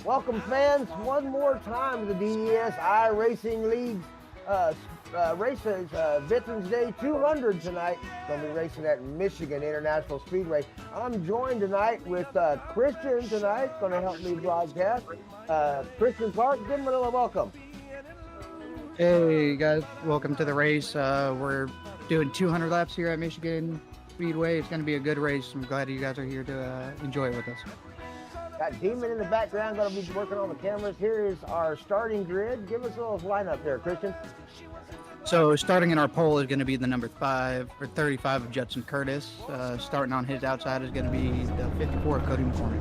Welcome, fans, one more time to the DES Racing League's races. Veterans Day 200 tonight. Going to be racing at Michigan International Speedway. I'm joined tonight with Christian tonight, going to help me broadcast. Christian Clark, give him a little welcome. Hey guys, welcome to the race. We're doing 200 laps here at Michigan Speedway. It's going to be a good race. I'm glad you guys are here to enjoy it with us. Got Demon in the background, going to be working on the cameras. Here is our starting grid. Give us a little lineup there, Christian. So starting in our pole is going to be the number 35 of Judson Curtis. Starting on his outside is going to be the 54 of Cody McCormick.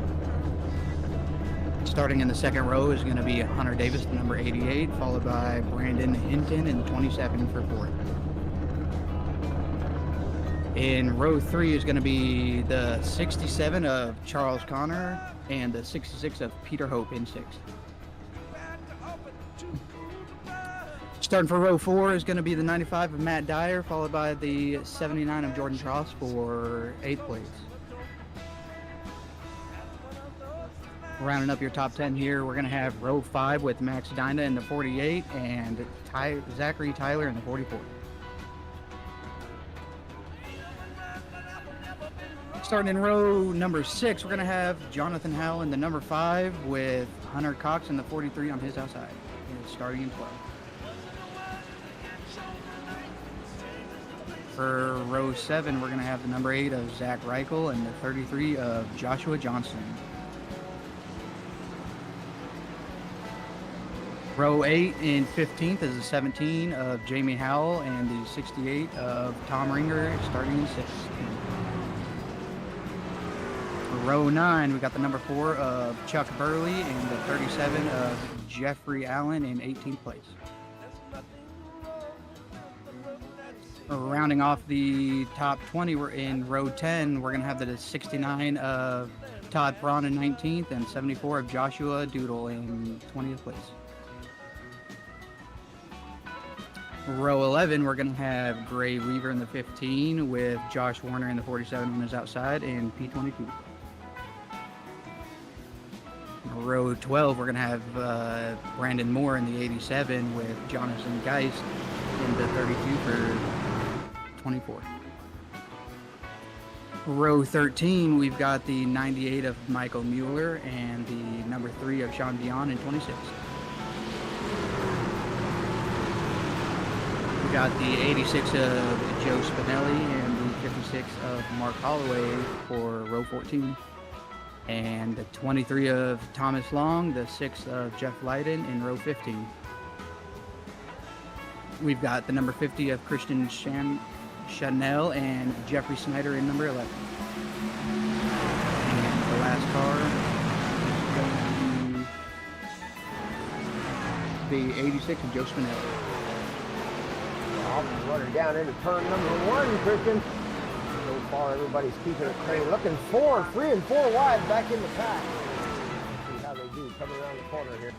Starting in the second row is going to be Hunter Davis, the number 88, followed by Brandon Hinton in the 27 for fourth. In row 3 is going to be the 67 of Charles Connor and the 66 of Peter Hope in sixth. Starting for row 4 is going to be the 95 of Matt Dyer, followed by the 79 of Jordan Tross for 8th place. Rounding up your top 10 here, we're going to have row 5 with Max Dinah in the 48 and Zachary Tyler in the 44. Starting in row number 6, we're going to have Jonathan Howell in the number 5 with Hunter Cox in the 43 on his outside. And starting in 12. For row 7, we're going to have the number 8 of Zach Reichel and the 33 of Joshua Johnson. Row 8 and 15th is the 17 of Jamie Howell and the 68 of Tom Ringer starting in 6th. For row 9, we got the number 4 of Chuck Burley and the 37 of Jeffrey Allen in 18th place. Rounding off the top 20, we're in row 10. We're going to have the 69 of Todd Braun in 19th and 74 of Joshua Doodle in 20th place. Row 11, we're going to have Gray Weaver in the 15 with Josh Warner in the 47 on his outside and P22. Row 12, we're going to have Brandon Moore in the 87 with Jonathan Geist in the 32 for 24. Row 13, we've got the 98 of Michael Mueller and the number 3 of Sean Dion in 26. We got the 86 of Joe Spinelli and the 56 of Mark Holloway for row 14. And the 23 of Thomas Long, the 6 of Jeff Leiden in row 15. We've got the number 50 of Christian Chanel and Jeffrey Snyder in number 11. And the last car is the 86 of Joe Spinelli. Running down into turn number 1, Christian. So far, everybody's keeping it clean. Looking 3 and 4 wide back in the pack. See how they do coming around the corner here.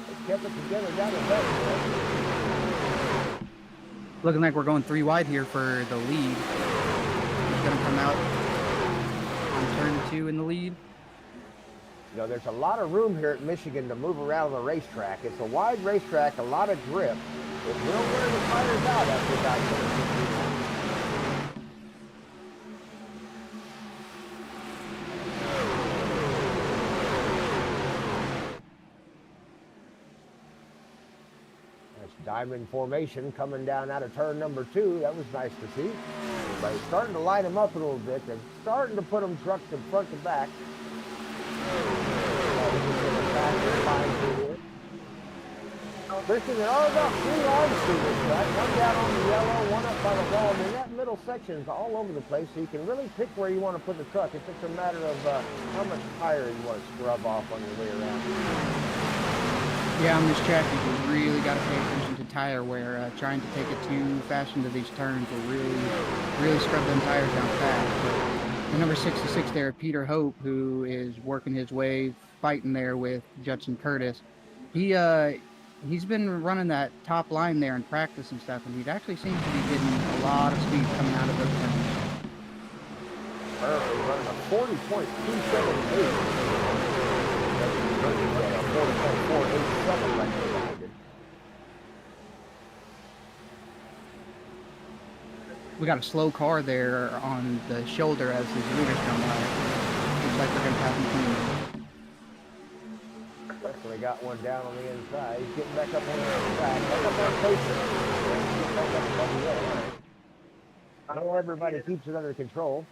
They kept it together down the back. Looking like we're going 3 wide here for the lead. He's going to come out on turn 2 in the lead. You know, there's a lot of room here at Michigan to move around the racetrack. It's a wide racetrack, a lot of grip. It will wear the tires out after about 10 or 15 laps. That's diamond formation coming down out of turn number 2. That was nice to see. Everybody's starting to line them up a little bit. They're starting to put them truck to front to back. Christian, there are about 3 arms through this track. One down on the yellow, one up by the wall. I mean, that middle section is all over the place, so you can really pick where you want to put the truck. It's just a matter of how much tire you want to scrub off on your way around. Yeah, on this track, you really got to pay attention to tire wear. Trying to take it too fast into these turns will really scrub them tires down fast. But the number 66 there, Peter Hope, who is working his way, fighting there with Judson Curtis. He's been running that top line there in practice and stuff, and he actually seems to be getting a lot of speed coming out of those turns. Early running a 40.278. That's 40.487 right there behind it. We got a slow car there on the shoulder as his leaders come by. Looks like they're going to pass him clean. Definitely got one down on the inside. He's getting back up on the inside. Back up on pacer. Back up above the yellow line. I know everybody keeps it under control.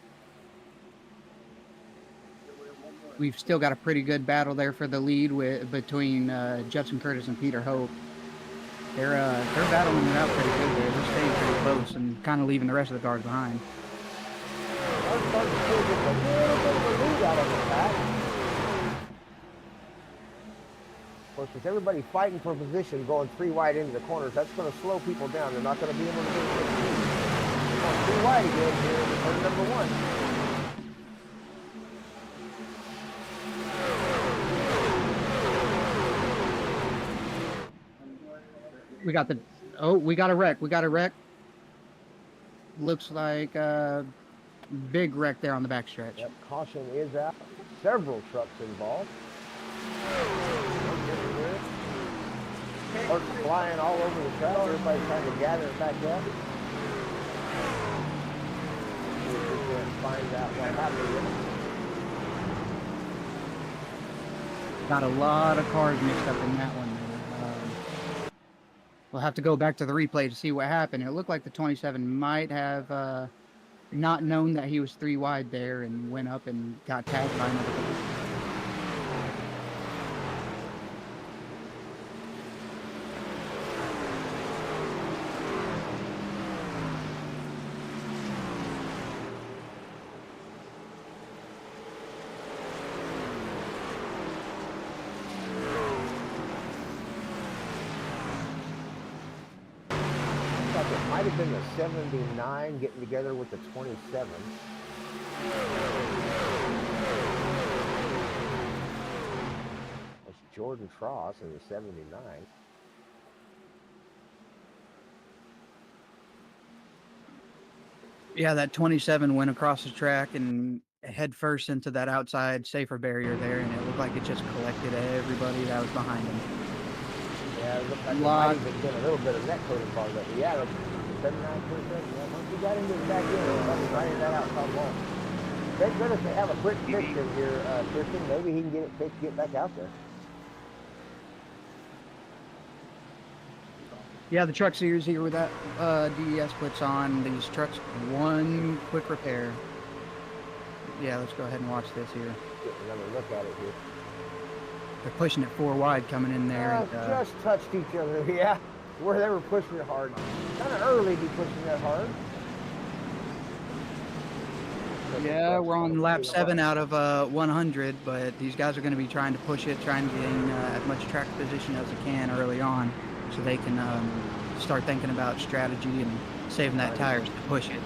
We've still got a pretty good battle there for the lead between Judson Curtis and Peter Hope. They're battling it out pretty good there. They're staying pretty close and kind of leaving the rest of the cars behind. I'm starting to feel just a little bit of a lead out on the pack. Of course, with everybody fighting for position, going 3 wide into the corners, that's going to slow people down. They're not going to be able to get it. Going 3 wide again here in turn number 1. We got a wreck. We got a wreck. Looks like a big wreck there on the backstretch. Yep, caution is out. Several trucks involved. Parts flying all over the track. Everybody's trying to gather it back up. Find out what happened. Got a lot of cars mixed up in that one. We'll have to go back to the replay to see what happened. It looked like the 27 might have not known that he was 3 wide there and went up and got tagged by another car. Might have been the 79 getting together with the 27. That's Jordan Frost in the 79. Yeah, that 27 went across the track and head first into that outside safer barrier there, and it looked like it just collected everybody that was behind him. Yeah, it looked like there might have been a little bit of net coating bar, but yeah, 79 percent. Yeah, once we got into the back end, everybody grinding that out top wall. Thank goodness they have a quick fix in here, Christian. Maybe he can get it fixed, get back out there. Yeah, the truck series here with that DES puts on these trucks one quick repair. Yeah, let's go ahead and watch this here. Get another look at it here. They're pushing it 4 wide coming in there. And, just touched each other, yeah. Where they were pushing it hard. Kind of early to be pushing that hard. Yeah, we're on lap 7 out of 100, but these guys are going to be trying to push it, trying to gain as much track position as they can early on, so they can start thinking about strategy and saving that tires to push it.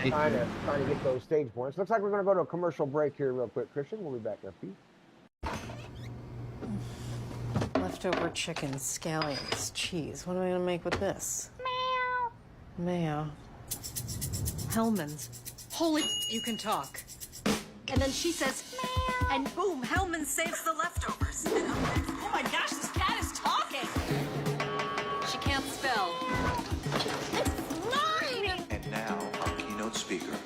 Trying to get those stage points. Looks like we're going to go to a commercial break here real quick, Christian. We'll be back in a few. Leftover chicken, scallions, cheese. What am I gonna make with this? Meow. Mayo. Hellman's. Holy, you can talk. And then she says, meow. And boom, Hellman saves the leftovers. Oh my gosh, this cat is talking. She can't spell. It's mine! And now, our keynote speaker.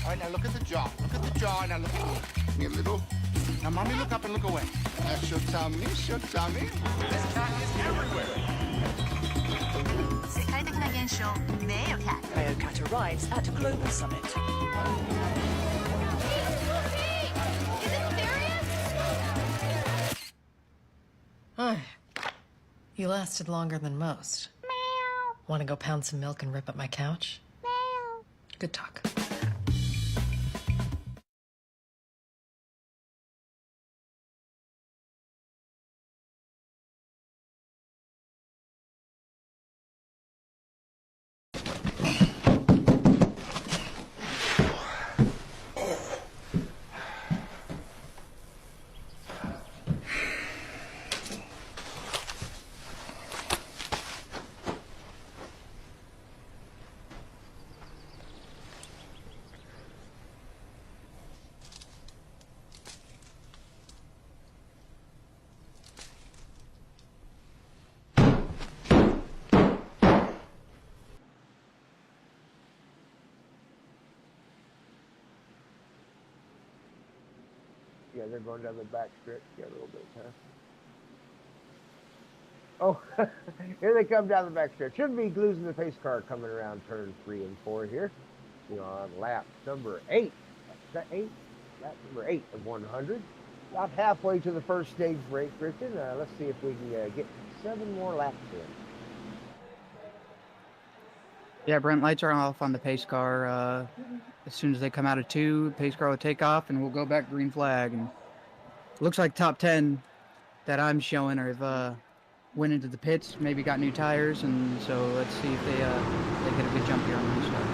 All right, now look at the jaw. Look at the jaw. Now look. Me a little. Now, mommy, look up and look away. That's your tummy. Your tummy. This cat is everywhere. 世界的な現象 Meerkat. Meerkat arrives at Global Summit. You lasted longer than most. Meow. Want to go pound some milk and rip up my couch? Meow. Good talk. Yeah, they're going down the back stretch. Yeah, a little bit, huh? Oh, here they come down the back stretch. Shouldn't be losing the pace car coming around turn 3 and 4 here. You know, on lap number 8. Is that 8? Lap number 8 of 100. About halfway to the first stage break, Christian. Let's see if we can get 7 more laps in. Yeah, Brent, lights are off on the pace car. As soon as they come out of 2, pace car will take off, and we'll go back green flag. And looks like top 10 that I'm showing are went into the pits, maybe got new tires, and so let's see if they get a good jump here on the restart.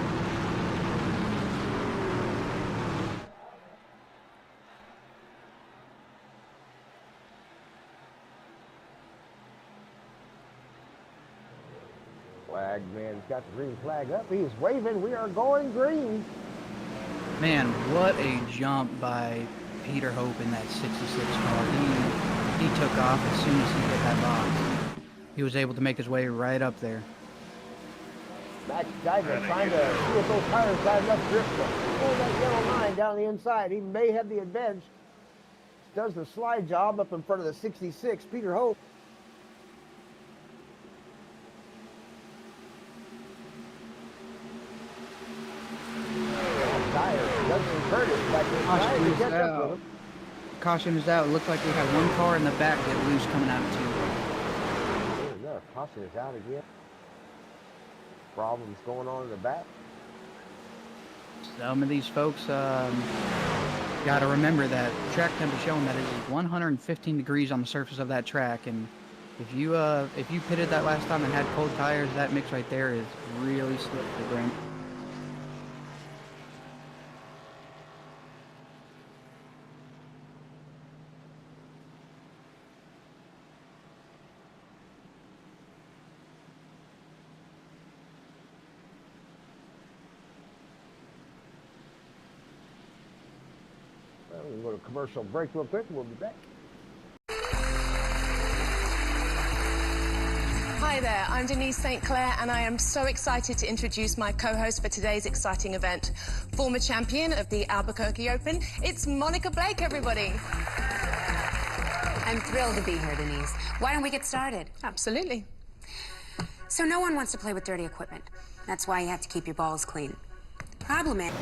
Flag man's got the green flag up. He's waving. We are going green. Man, what a jump by Peter Hope in that 66 car. He took off as soon as he hit that box. He was able to make his way right up there. Max Geiger trying to see if those tires got enough grip to pull that yellow line down the inside. He may have the advantage. Does the slide job up in front of the 66, Peter Hope. Caution is out. It looks like we have one car in the back get loose coming out of 2. No, caution is out again. Problems going on in the back. Some of these folks got to remember that track temp is showing that it is 115 degrees on the surface of that track, and if you pitted that last time and had cold tires, that mix right there is really slippery, Brent. We'll go to commercial break real quick and we'll be back. Hi there, I'm Denise St. Clair and I am so excited to introduce my co-host for today's exciting event. Former champion of the Albuquerque Open, it's Monica Blake, everybody. I'm thrilled to be here, Denise. Why don't we get started? Absolutely. So no one wants to play with dirty equipment. That's why you have to keep your balls clean. Problem is...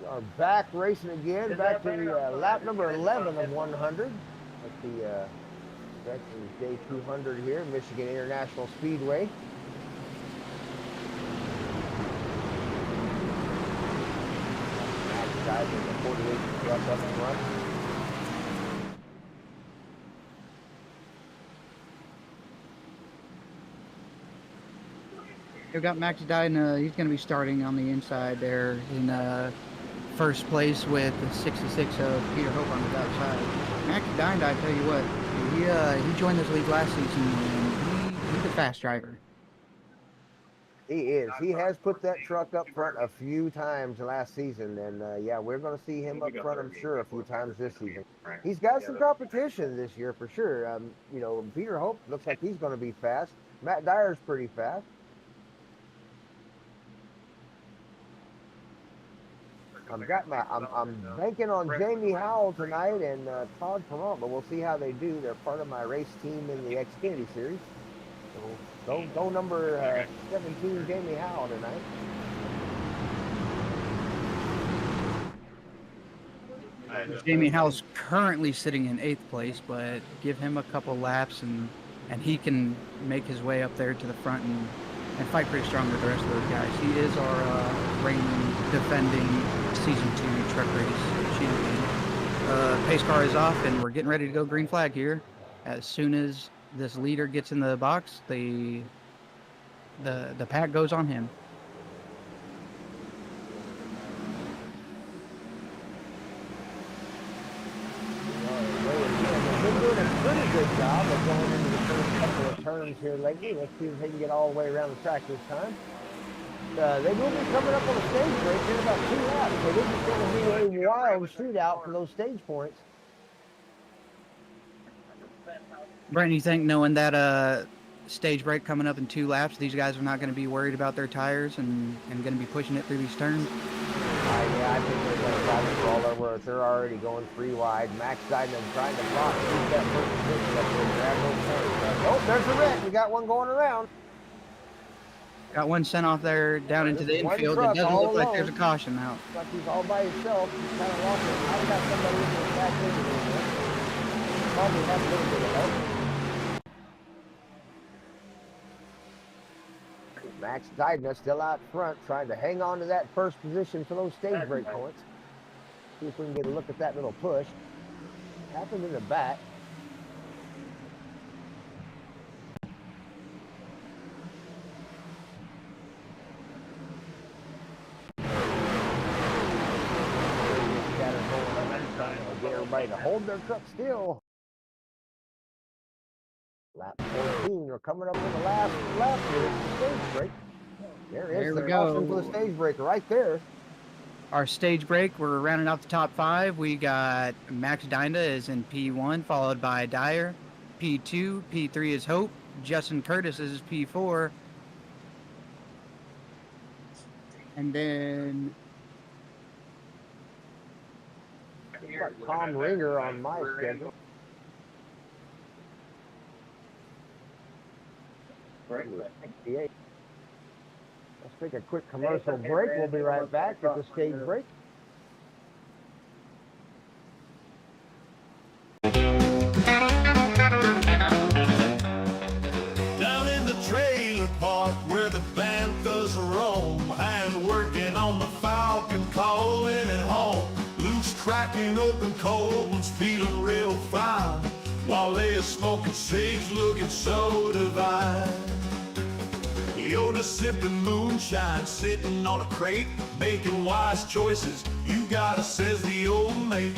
We are back racing again, back to the lap number 11 of 100 at the Veterans Day 200 here, Michigan International Speedway. Guys in the 48 truck up in front. We've got Max Dyna. He's going to be starting on the inside there in first place with the 66 of Peter Hope on the outside. Max Dyna, I tell you what, he joined this league last season, and he's a fast driver. He is. He has put that truck up front a few times last season, and yeah, we're going to see him up front, I'm sure, a few times this season. He's got some competition this year for sure. You know, Peter Hope looks like he's going to be fast. Matt Dyer's pretty fast. I'm banking on Jamie Howell tonight and Todd Perrant, but we'll see how they do. They're part of my race team in the Xfinity Series. So go number 17, Jamie Howell tonight. Jamie Howell's currently sitting in 8th place, but give him a couple laps and he can make his way up there to the front and fight pretty strong with the rest of those guys. He is our reigning, defending Season 2 truck race champion. Pace car is off, and we're getting ready to go green flag here. As soon as this leader gets in the box, the pack goes on him. They've been doing a pretty good job of going into the first couple of turns here lately. Let's see if they can get all the way around the track this time. They will be coming up on a stage break in about 2 laps, so this is going to be a wild shootout for those stage points. Brent, you think knowing that stage break coming up in 2 laps, these guys are not going to be worried about their tires and going to be pushing it through these turns? Yeah, I think they're going to drive it all over. They're already going 3 wide. Max Seidman trying to block that first position up there, grab those turns. Oh, there's a wreck. We got one going around. Got one sent off there down into the infield. It doesn't look like there's a caution out. Looks like he's all by himself. He's kind of lost it. I've got somebody in the back end of it. Probably have a little bit of help. Max Seidman still out front, trying to hang on to that first position for those stage break points. See if we can get a look at that little push. Happened in the back. Get everybody to hold their truck still. Lap 14, we're coming up on the last lap here. The stage break. There we go. For the stage break right there. Our stage break, we're rounding out the top 5. We got Max Dinda is in P1, followed by Dyer. P2, P3 is Hope. Justin Curtis is P4. And then Tom Ringer on my schedule. Let's take a quick commercial break. We'll be right back at the stage break. Down in the trailer park where the Banthas roam, and working on the Falcon, calling it home. Luke's cracking open cold ones, feeling real fine, while they are smoking cigs, looking so divine. Yoda sipping moonshine, sitting on a crate, making wise choices. You gotta, says the old mate.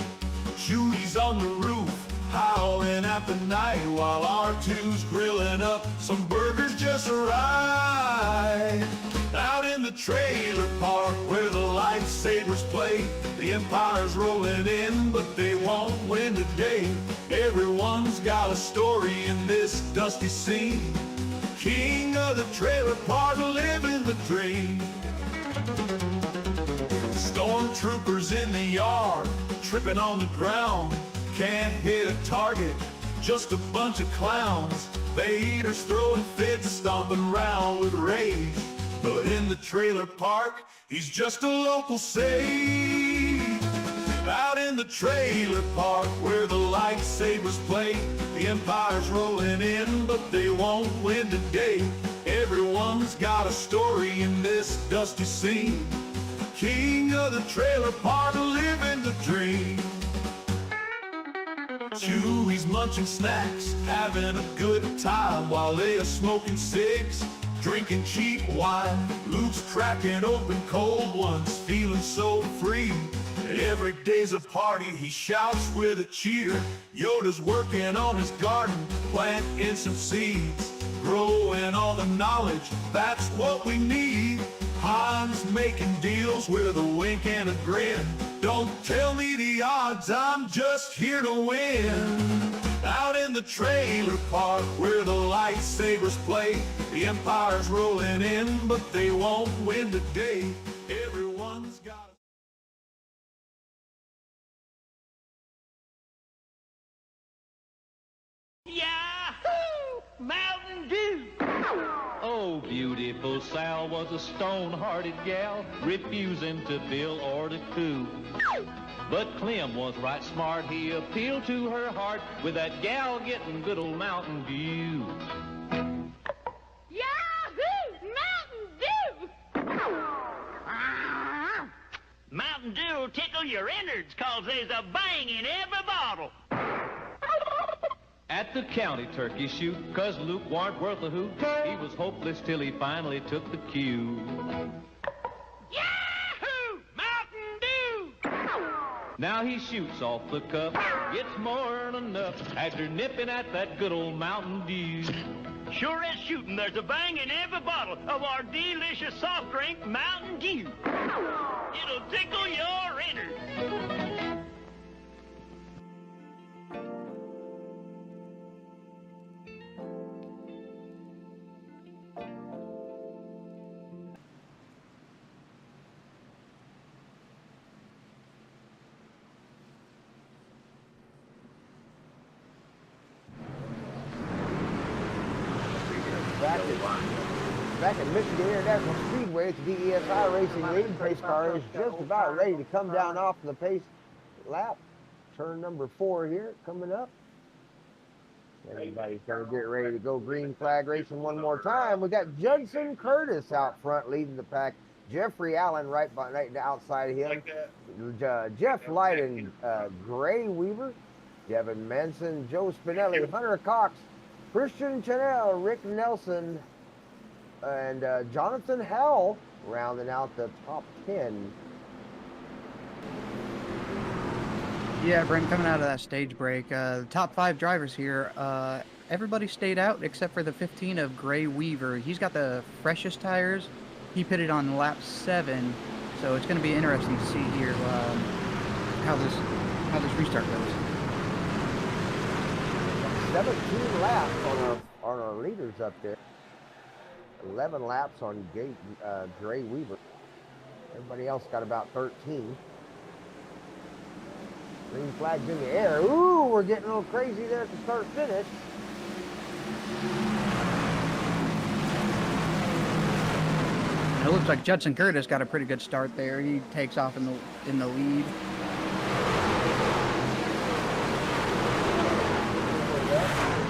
Judy's on the roof, howling at the night, while R2's grilling up some burgers just right. Out in the trailer park where the lightsabers play, the Empire's rolling in, but they won't win today. Everyone's got a story in this dusty scene. King of the trailer park, living the dream. Stormtroopers in the yard, tripping on the ground. Can't hit a target, just a bunch of clowns. Vader's throwing fits, stomping around with rage. But in the trailer park, he's just a local sage. Out in the trailer park where the lightsabers play, the Empire's rolling in, but they won't win today. Everyone's got a story in this dusty scene. King of the trailer park, living the dream. Chewie's munching snacks, having a good time, while they are smoking cigs, drinking cheap wine. Luke's cracking open cold ones, feeling so free. Every day's a party, he shouts with a cheer. Yoda's working on his garden, planting some seeds, growing all the knowledge, that's what we need. Han's making deals with a wink and a grin. Don't tell me the odds, I'm just here to win. Out in the trailer park where the lightsabers play, the Empire's rolling in, but they won't win today. Everyone's got Yahoo! Mountain Dew! Oh, beautiful Sal was a stone-hearted gal, refusing to bill or to coo. But Clem was right smart, he appealed to her heart with that gal getting good old Mountain Dew. Yahoo! Mountain Dew! Mountain Dew will tickle your innards, 'cause there's a bang in every bottle. At the county turkey shoot, 'cause Luke warn't worth a hoot, he was hopeless till he finally took the cue. Yahoo! Mountain Dew! Now he shoots off the cuff, gets more than enough after nipping at that good old Mountain Dew. Sure as shooting, there's a bang in every bottle of our delicious soft drink, Mountain Dew. It'll tickle your innards. Back at Michigan International Speedway, it's DESI Racing League. Pace car is just about ready to come down off the pace lap. Turn number 4 here, coming up. Everybody's going to get ready to go green flag racing one more time. We got Judson Curtis out front leading the pack. Jeffrey Allen right outside of him. Jeff Light and Gray Weaver. Devin Manson, Joe Spinelli, Hunter Cox, Christian Chanel, Rick Nelson, and Jonathan Howell rounding out the top 10. Yeah, Brent, coming out of that stage break, the top 5 drivers here, everybody stayed out except for the 15 of Gray Weaver. He's got the freshest tires. He pitted on lap 7, so it's going to be interesting to see here how this restart goes. 17 laps on our leaders up there. 11 laps on Gray Weaver. Everybody else got about 13. Green flag's in the air. Ooh, we're getting a little crazy there at the start-finish. It looks like Judson Curtis got a pretty good start there. He takes off in the lead.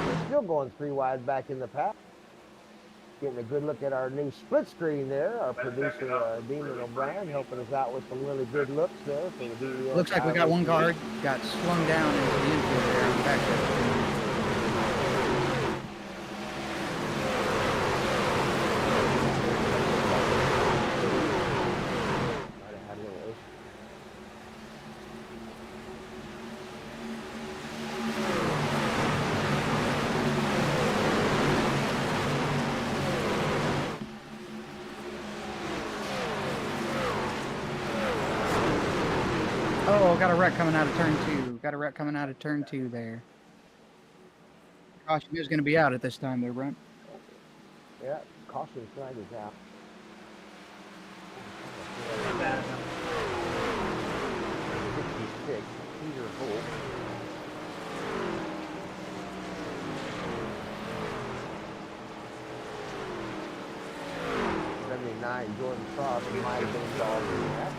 We're still going 3 wide back in the pack. Getting a good look at our new split screen there. Our producer, Damon O'Brien, helping us out with some really good looks there. For the Looks like we got one car got slung down into the infield there on the back stretch. Oh, got a wreck coming out of turn 2. Got a wreck coming out of turn 2 there. Caution is going to be out at this time there, Brent. Yeah, caution flag is out. Peter Holt. Jordan Frost might have been involved in that.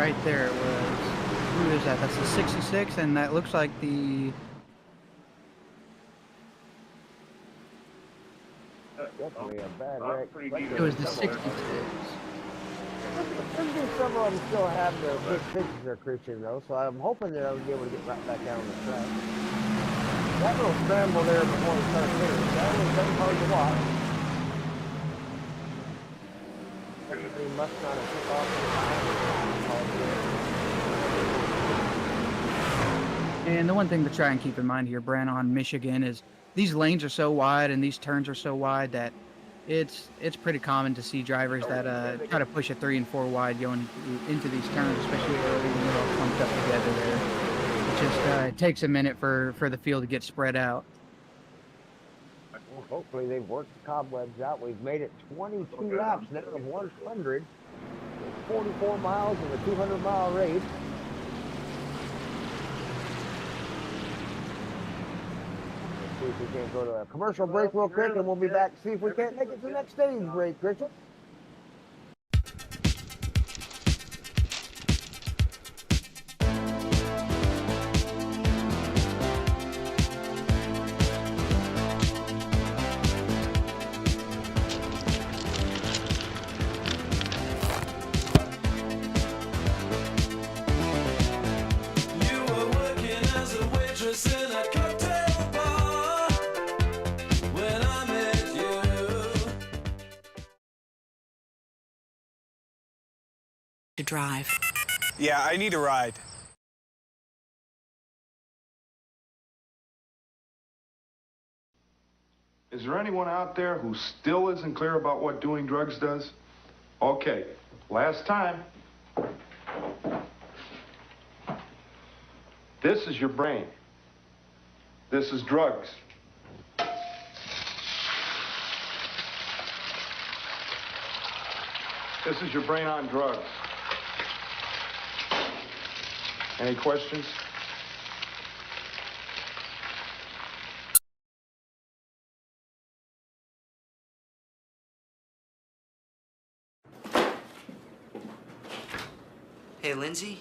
right there. It was, who is that? That's the 66, and that looks like the... Definitely a bad wreck. It was the 66. There's been several of them still have their big fixes there, Christian, though, so I'm hoping they'll be able to get right back out on the track. That little scramble there before we start finish, that was very hard to watch. He must not have took off in time. And the one thing to try and keep in mind here, Brannon, Michigan, is these lanes are so wide and these turns are so wide that it's pretty common to see drivers that try to push a 3 and 4 wide going into these turns, especially early when they're all clumped up together there. It just it takes a minute for the field to get spread out. Well, hopefully they've worked the cobwebs out. We've made it 22 laps now of 100. 44 miles in the 200-mile race. Let's see if we can go to a commercial break real quick, and we'll be back to see if we can't make it to the next stage break, Christian. To drive. Yeah, I need a ride. Is there anyone out there who still isn't clear about what doing drugs does? Okay, last time. This is your brain. This is drugs. This is your brain on drugs. Any questions? Hey, Lindsay?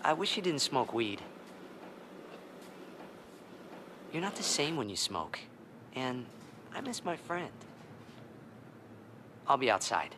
I wish you didn't smoke weed. You're not the same when you smoke. And I miss my friend. I'll be outside.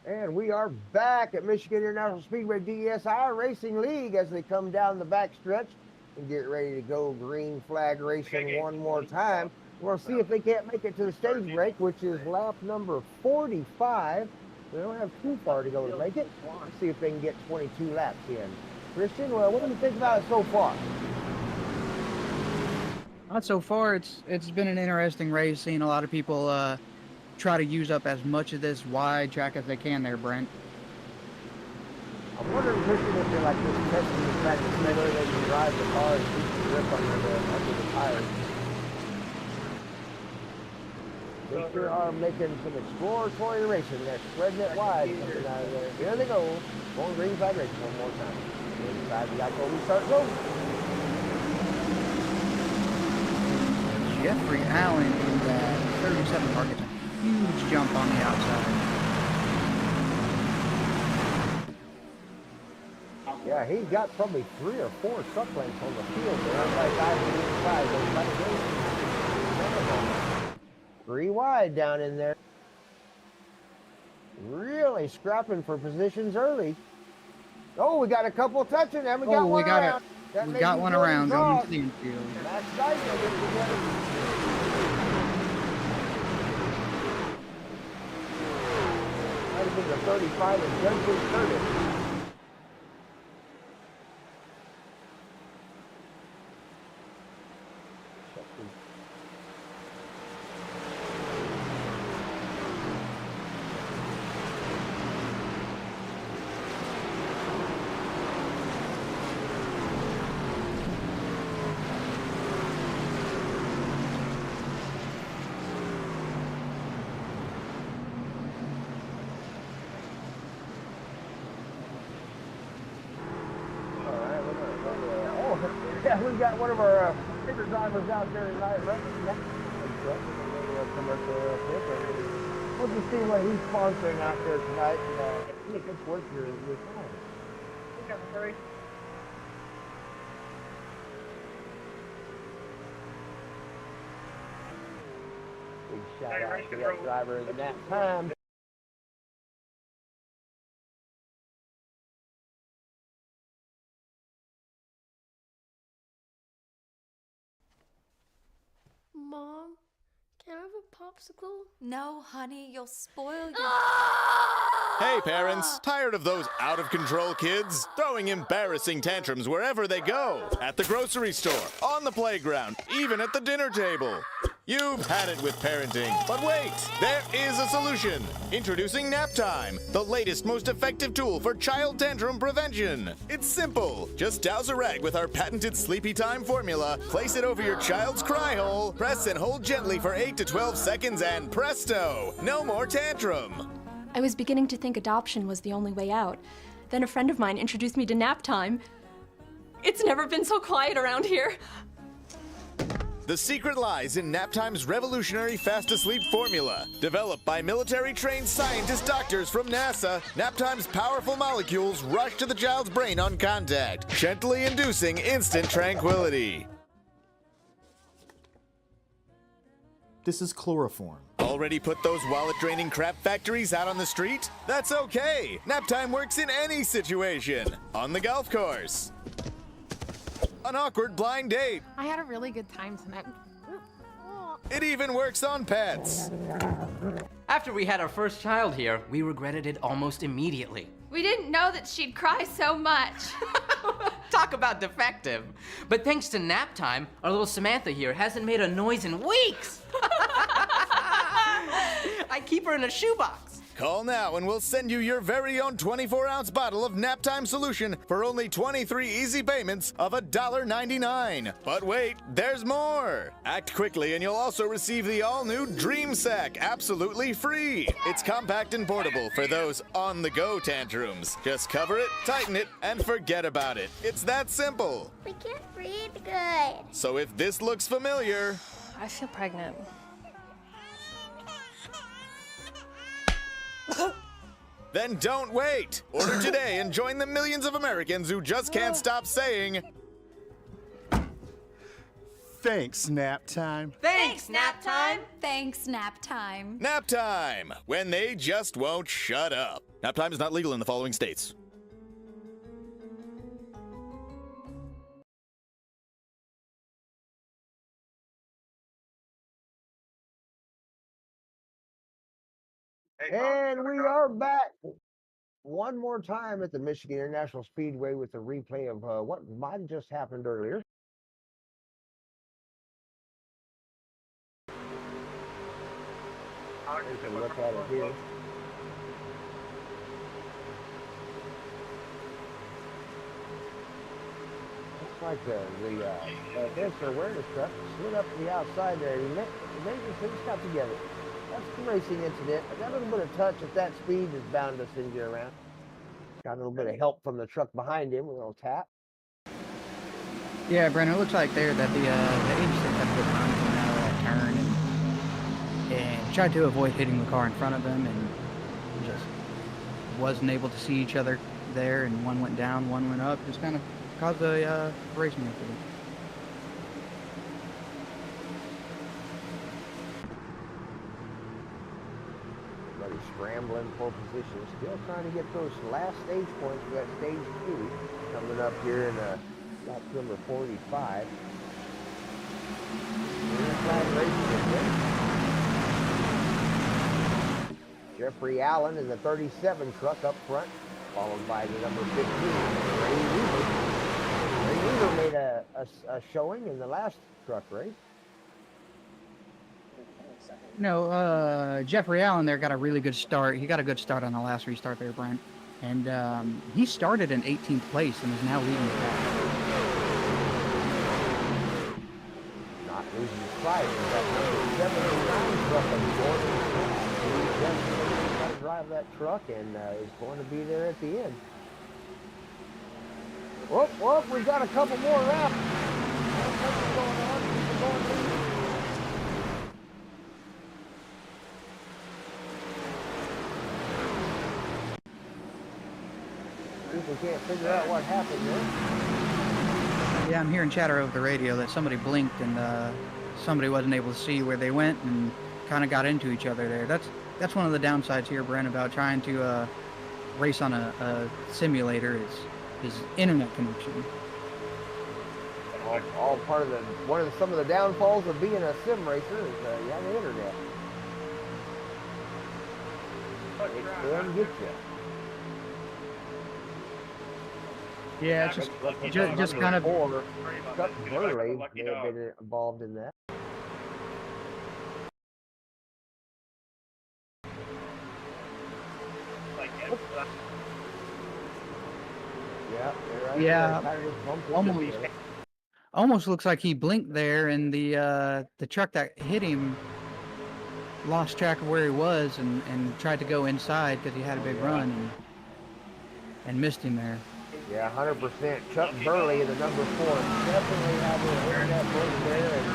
And we are back at Michigan International Speedway DSI Racing League as they come down the back stretch and get ready to go green flag racing one more time. We'll see if they can't make it to the stage break, which is lap number 45. They don't have too far to go to make it. Let's see if they can get 22 laps in. Christian, well, what do you think about it so far? Not so far. It's been an interesting race, seeing a lot of people try to use up as much of this wide track as they can there, Brent. I'm wondering, Christian, if they're like this testing the track to make sure they can drive the car and keep the grip under the tires. They sure are making some exploratory racing. They're spreading it wide coming out of there. Here they go. Going green flag racing one more time. Inside the Geico restart go. Jeffrey Allen in that 37 car gets a huge jump on the outside. Yeah, he's got probably 3 or 4 truck lengths on the field. They're on by guys on either side. Everybody 3 wide down in there. Really scrapping for positions early. Oh, we got a couple touching them. We got one around. We got one around going to the infield. That's nice. Might have been the 35 and Judson 30. Yeah, we've got one of our bigger drivers out there tonight, right? Commercial tip, and we'll just see what he's sponsoring out there tonight. And if it's worth your time. Big shout out to that driver in that time. Mom, can I have a popsicle? No, honey, you'll spoil your... Hey parents, tired of those out-of-control kids? Throwing embarrassing tantrums wherever they go. At the grocery store, on the playground, even at the dinner table. You've had it with parenting, but wait, there is a solution. Introducing Nap Time, the latest, most effective tool for child tantrum prevention. It's simple. Just douse a rag with our patented Sleepy Time formula, place it over your child's cry hole, press and hold gently for 8 to 12 seconds, and presto, no more tantrum. I was beginning to think adoption was the only way out. Then a friend of mine introduced me to Nap Time. It's never been so quiet around here. The secret lies in Nap Time's revolutionary fast-to-sleep formula. Developed by military-trained scientist doctors from NASA, Nap Time's powerful molecules rush to the child's brain on contact, gently inducing instant tranquility. This is chloroform. Already put those wallet-draining crap factories out on the street? That's okay. Nap Time works in any situation. On the golf course. An awkward blind date. I had a really good time tonight. It even works on pets. After we had our first child here, we regretted it almost immediately. We didn't know that she'd cry so much. Talk about defective. But thanks to Nap Time, our little Samantha here hasn't made a noise in weeks. I keep her in a shoebox. Call now and we'll send you your very own 24-ounce bottle of Nap Time solution for only 23 easy payments of $1.99. But wait, there's more. Act quickly and you'll also receive the all-new Dream Sack absolutely free. It's compact and portable for those on-the-go tantrums. Just cover it, tighten it, and forget about it. It's that simple. We can't breathe good. So if this looks familiar... I feel pregnant. Then don't wait! Order today and join the millions of Americans who just can't stop saying... Thanks, Nap Time. Thanks, Nap Time. Thanks, Nap Time. Nap Time! When they just won't shut up. Nap Time is not legal in the following states. And we are back one more time at the Michigan International Speedway with a replay of what might have just happened earlier. We can look at it here. Looks like the dancer awareness truck slid up to the outside there. They just got together. That's the racing incident. I got a little bit of touch at that speed is bound to send you around. Got a little bit of help from the truck behind him, a little tap. Yeah, Brent, it looks like there that the 86 had a good run coming out of that turn and tried to avoid hitting the car in front of them and just wasn't able to see each other there, and one went down, one went up, just kind of caused a racing incident. Scrambling for position, still trying to get those last stage points for that stage 2 coming up here in lap number 45. Jeffrey Allen in the 37 truck up front, followed by the number 15, Ray Weaver. Ray Weaver made a showing in the last truck race. No, Jeffrey Allen there got a really good start. He got a good start on the last restart there, Brent. And he started in 18th place and is now leading the pack. Not losing sight of that number 79 truck on the board. He's definitely got to drive that truck and is going to be there at the end. Whoop, whoop, we've got a couple more laps. if we can't figure out what happened there. Yeah, I'm hearing chatter over the radio that somebody blinked and somebody wasn't able to see where they went and kind of got into each other there. That's one of the downsides here, Brent, about trying to race on a simulator is internet connection. All part of some of the downfalls of being a sim racer is you have the internet. It can get you. Yeah, it's just kind of. Chuck Burley may have been involved in that. Yeah, right. Yeah, almost looks like he blinked there, and the truck that hit him lost track of where he was and tried to go inside because he had a big run and missed him there. Yeah, 100%. Chuck Burley, the number 4, definitely had the internet blink there and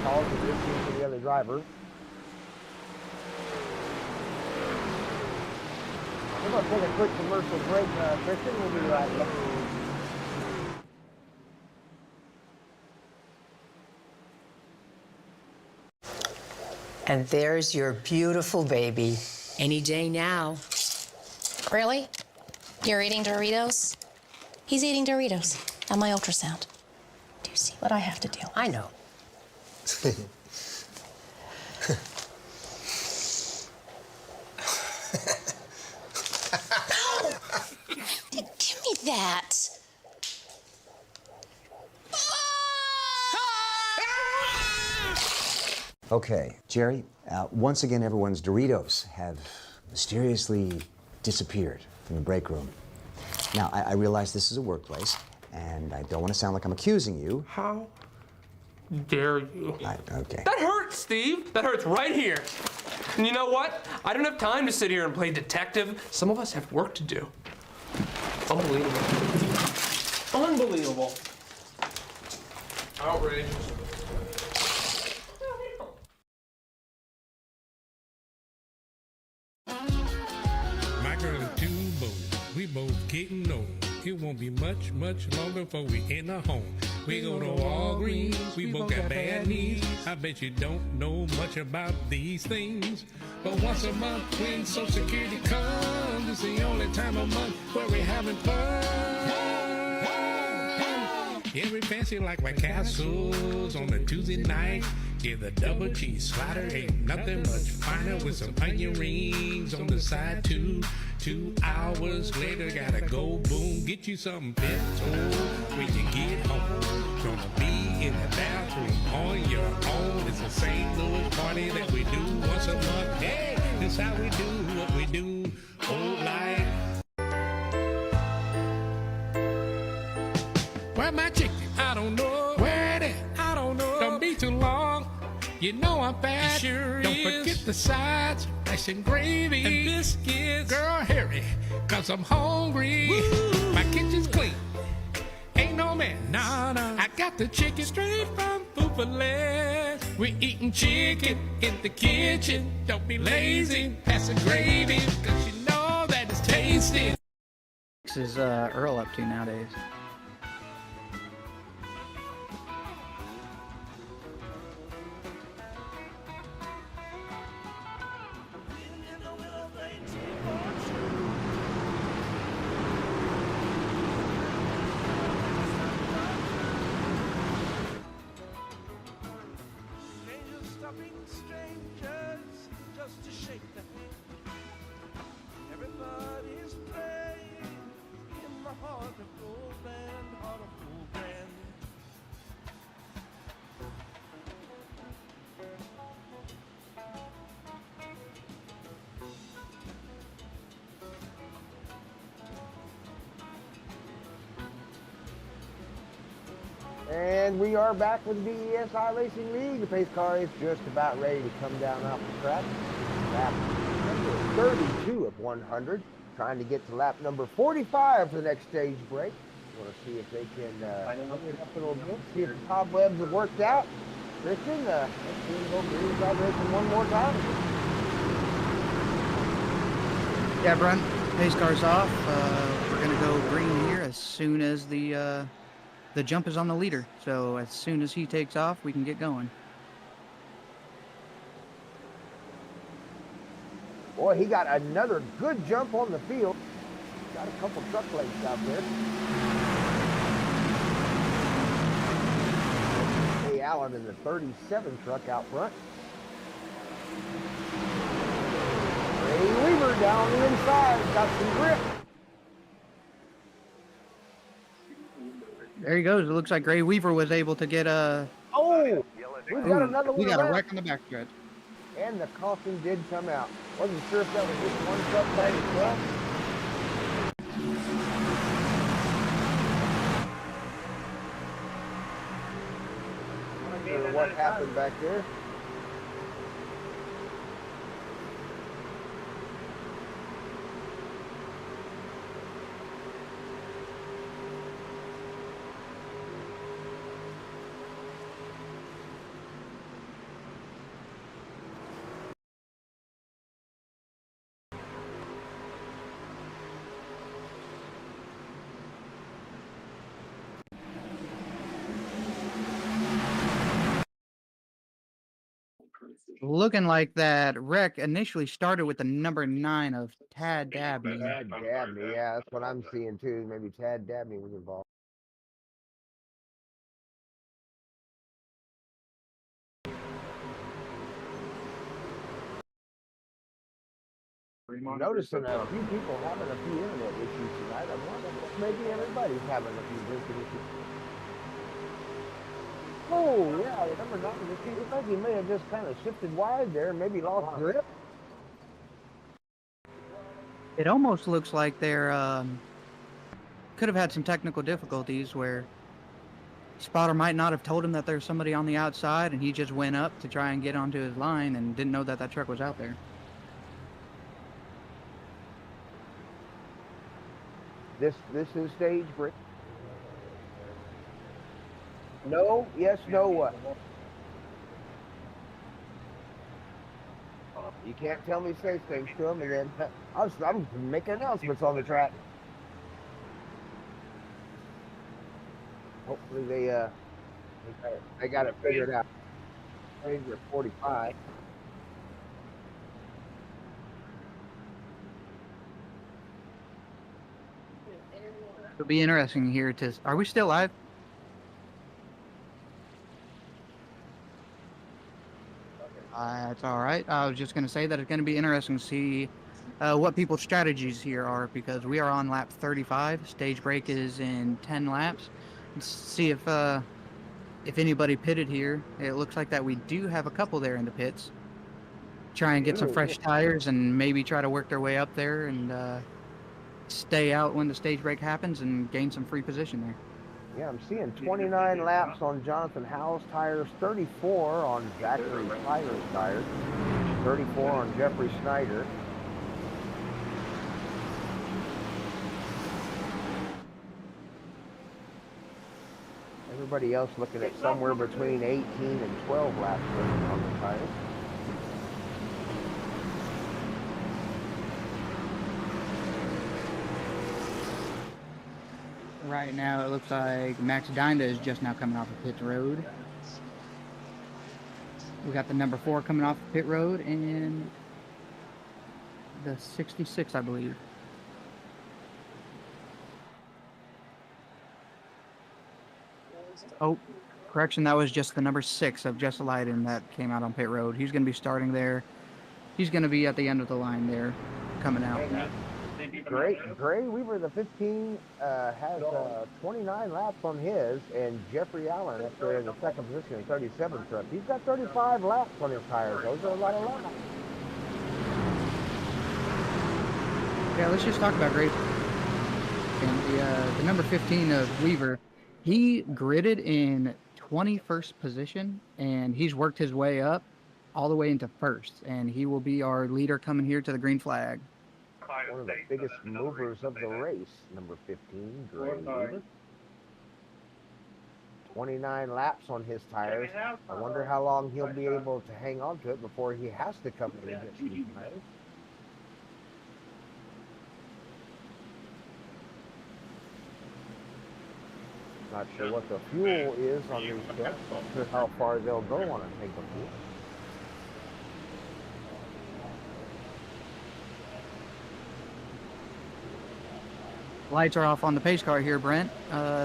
caused the issue for the other driver. We're going to take a quick commercial break, Christian. We'll be right back. And there's your beautiful baby. Any day now. Really? You're eating Doritos? He's eating Doritos on my ultrasound. Do you see what I have to deal with? I know. Give me that. Okay, Jerry, once again, everyone's Doritos have mysteriously disappeared from the break room. Now, I realize this is a workplace, and I don't want to sound like I'm accusing you. How dare you? Okay. That hurts, Steve. That hurts right here. And you know what? I don't have time to sit here and play detective. Some of us have work to do. Unbelievable. Unbelievable. Outrageous. My girl and two boys, we both getting old. It won't be much longer before we in a home. We go to Walgreens, we both got bad knees. I bet you don't know much about these things. But once a month when Social Security comes, it's the only time of month where we're having fun. Yeah, we fancy like White Castles on a Tuesday night. Yeah, the double cheese slider ain't nothing much finer with some onion rings on the side too. 2 hours later, gotta go boom, get you something Pinto when you get home. Gonna be in the bathroom on your own. It's a St. Louis party that we do once a month. Hey, this how we do what we do. Old life. Where my chicken? I don't know. Where it at? I don't know. Don't be too long. You know I'm fat. It sure don't forget the sides, rice and gravy and biscuits. Girl, hurry, cause I'm hungry. Woo. My kitchen's clean, ain't no mess. Nah. I got the chicken straight from Buffalo. We eating chicken in the kitchen. Don't be lazy, pass the gravy, cause you know that it's tasty. What is Earl up to nowadays? And we are back with the DESI Racing League. The pace car is just about ready to come down off the track. Lap number 32 of 100. Trying to get to lap number 45 for the next stage break. Want to see if they can hurry it up a little bit, see if the cobwebs have worked out. Christian, let's see him go through the racing one more time. Yeah, Brent, pace car's off. We're we're gonna go green here as soon as the jump is on the leader. So as soon as he takes off, we can get going. Boy, he got another good jump on the field. Got a couple truck legs out there. Hey, Allen in the 37 truck out front. Ray Weaver down the inside, got some grip. There he goes. It looks like Gray Weaver was able to get a. Oh, we got another one. We got a around. wreck on the backstretch. And the caution did come out. Wasn't sure if that was just one truck by itself. Not sure what happened back there. Looking like that wreck initially started with the number 9 of Tad Dabney. Tad Dabney, yeah, that's what I'm seeing too. Maybe Tad Dabney was involved. Noticing a few people having a few internet issues tonight. I wonder if maybe everybody's having a few drinking issues. Oh, yeah, the number 9 machine. Looks like he may have just kind of shifted wide there, maybe lost grip. It almost looks like they're could have had some technical difficulties where spotter might not have told him that there's somebody on the outside, and he just went up to try and get onto his line and didn't know that that truck was out there. This is stage break. No, yes, no, what? You can't tell me safe things to him, and then I'm making announcements on the track. Hopefully they got it figured out. They're 45. It'll be interesting here to. Are we still live? That's all right. I was just going to say that it's going to be interesting to see what people's strategies here are, because we are on lap 35. Stage break is in 10 laps. Let's see if anybody pitted here. It looks like that we do have a couple there in the pits. Try and get some fresh tires and maybe try to work their way up there and stay out when the stage break happens and gain some free position there. Yeah, I'm seeing 29 laps on Jonathan Howell's tires, 34 on Zachary Tyler's tires, 34 on Jeffrey Snyder. Everybody else looking at somewhere between 18 and 12 laps on the tires. Right now, it looks like Max Dinda is just now coming off of pit road. We got the number 4 coming off the pit road and the 66, I believe. Oh, correction, that was just the number 6 of Jessa Leiden that came out on pit road. He's going to be starting there. He's going to be at the end of the line there, coming out. Gray Weaver, the 15, has 29 laps on his, and Jeffrey Allen up there in the second position in 37 truck. He's got 35 laps on his tires. Those are a lot of laps. Yeah, let's just talk about Gray. And the number 15 of Weaver, he gridded in 21st position, and he's worked his way up all the way into first, and he will be our leader coming here to the green flag. One of the biggest movers of the race, number 15, Gray Weaver. 29 laps on his tires. I wonder how long he'll be able to hang on to it before he has to come in and get new tires. Not sure what the fuel is on these trucks. Not sure how far they'll go on a tank of fuel. Lights are off on the pace car here, Brent.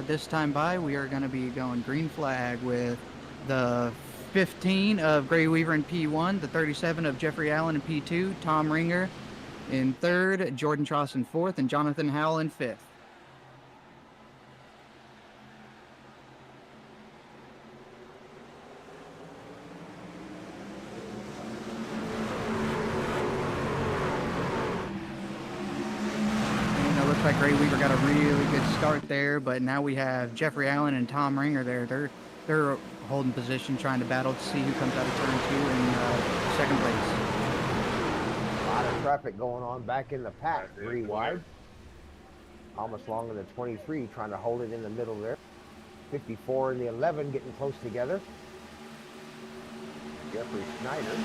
This time by, we are going to be going green flag with the 15 of Gray Weaver in P1, the 37 of Jeffrey Allen in P2, Tom Ringer in third, Jordan Choss in fourth, and Jonathan Howell in fifth. Like Gray Weaver got a really good start there, but now we have Jeffrey Allen and Tom Ringer there. They're holding position, trying to battle to see who comes out of turn 2 in second place. A lot of traffic going on back in the pack, 3 wide. Almost longer than 23, trying to hold it in the middle there. 54 and the 11 getting close together. Jeffrey Snyder.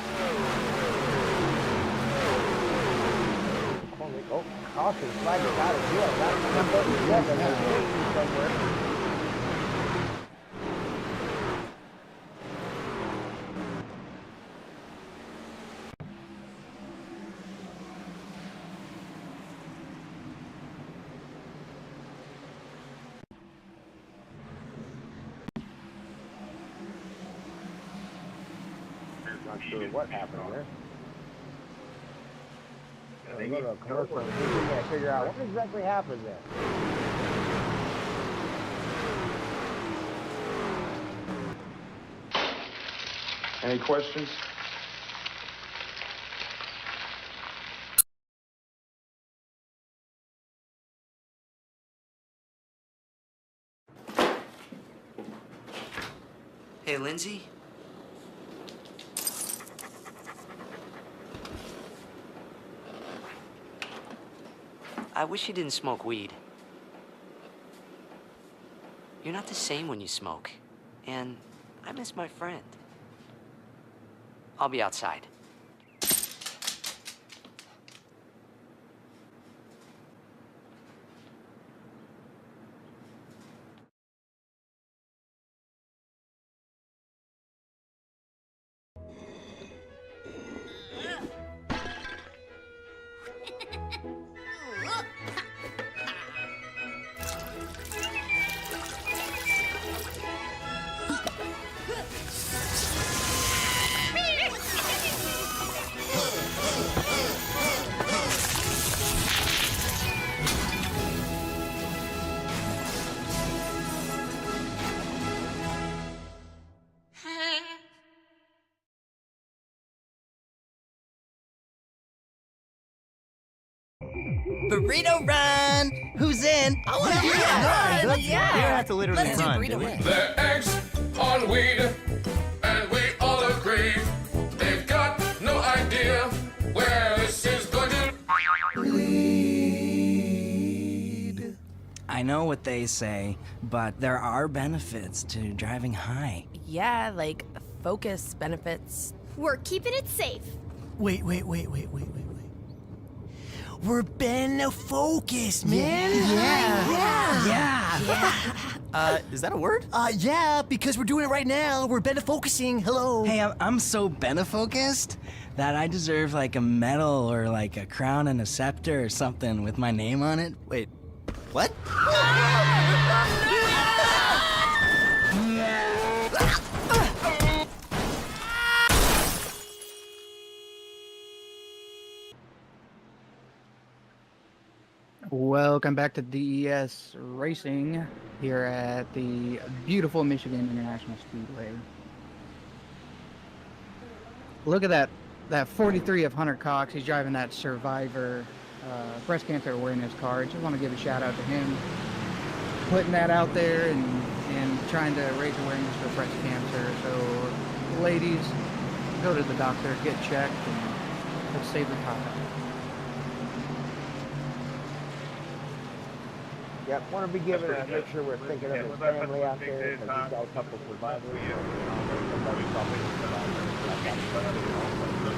Oh, caution flag is out of jail. That's number 11 somewhere. Not sure what happened there. Go to a commercial and see if we can figure out what exactly happened there. Any questions? Hey, Lindsay? I wish you didn't smoke weed. You're not the same when you smoke. And I miss my friend. I'll be outside. Burrito run! Who's in? I want to do that! You don't have to literally Let's do run, burrito do we? run. They're eggs on weed, and we all agree they've got no idea where this is going to lead. I know what they say, but there are benefits to driving high. Yeah, like focus benefits. We're keeping it safe. Wait. We're focused, man. Yeah. Is that a word? Yeah, because we're doing it right now. We're focusing. Hello. Hey, I'm so focused that I deserve like a medal or like a crown and a scepter or something with my name on it. Wait, what? Welcome back to DES Racing here at the beautiful Michigan International Speedway. Look at that 43 of Hunter Cox. He's driving that Survivor breast cancer awareness car. Just want to give a shout out to him putting that out there and trying to raise awareness for breast cancer. So ladies, go to the doctor, get checked, and let's save the top. Yep, want to be giving a make sure we're thinking of his family out there because he's got a couple survivors.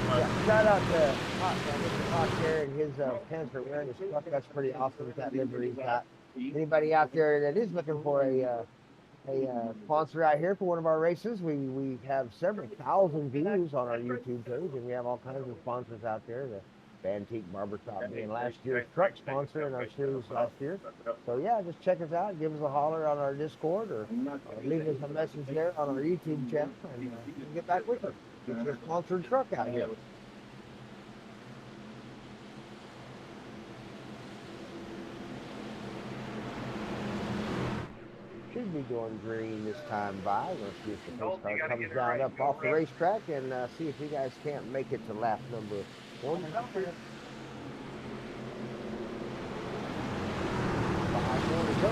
Yeah, shout out to Mr. Hawk there and his cancer awareness truck. That's pretty awesome with that livery he's got. Anybody out there that is looking for a Hey, sponsor out here for one of our races. We have several thousand views on our YouTube page, and we have all kinds of sponsors out there. The Antique Barbershop being last year's truck sponsor in our series last year. So yeah, just check us out. Give us a holler on our Discord or leave us a message there on our YouTube channel, and we'll get back with you. Get you a sponsored truck out here. Should be going green this time by. We'll see if the pace car comes down up off the racetrack and see if you guys can't make it to lap number 1. 5 more to go.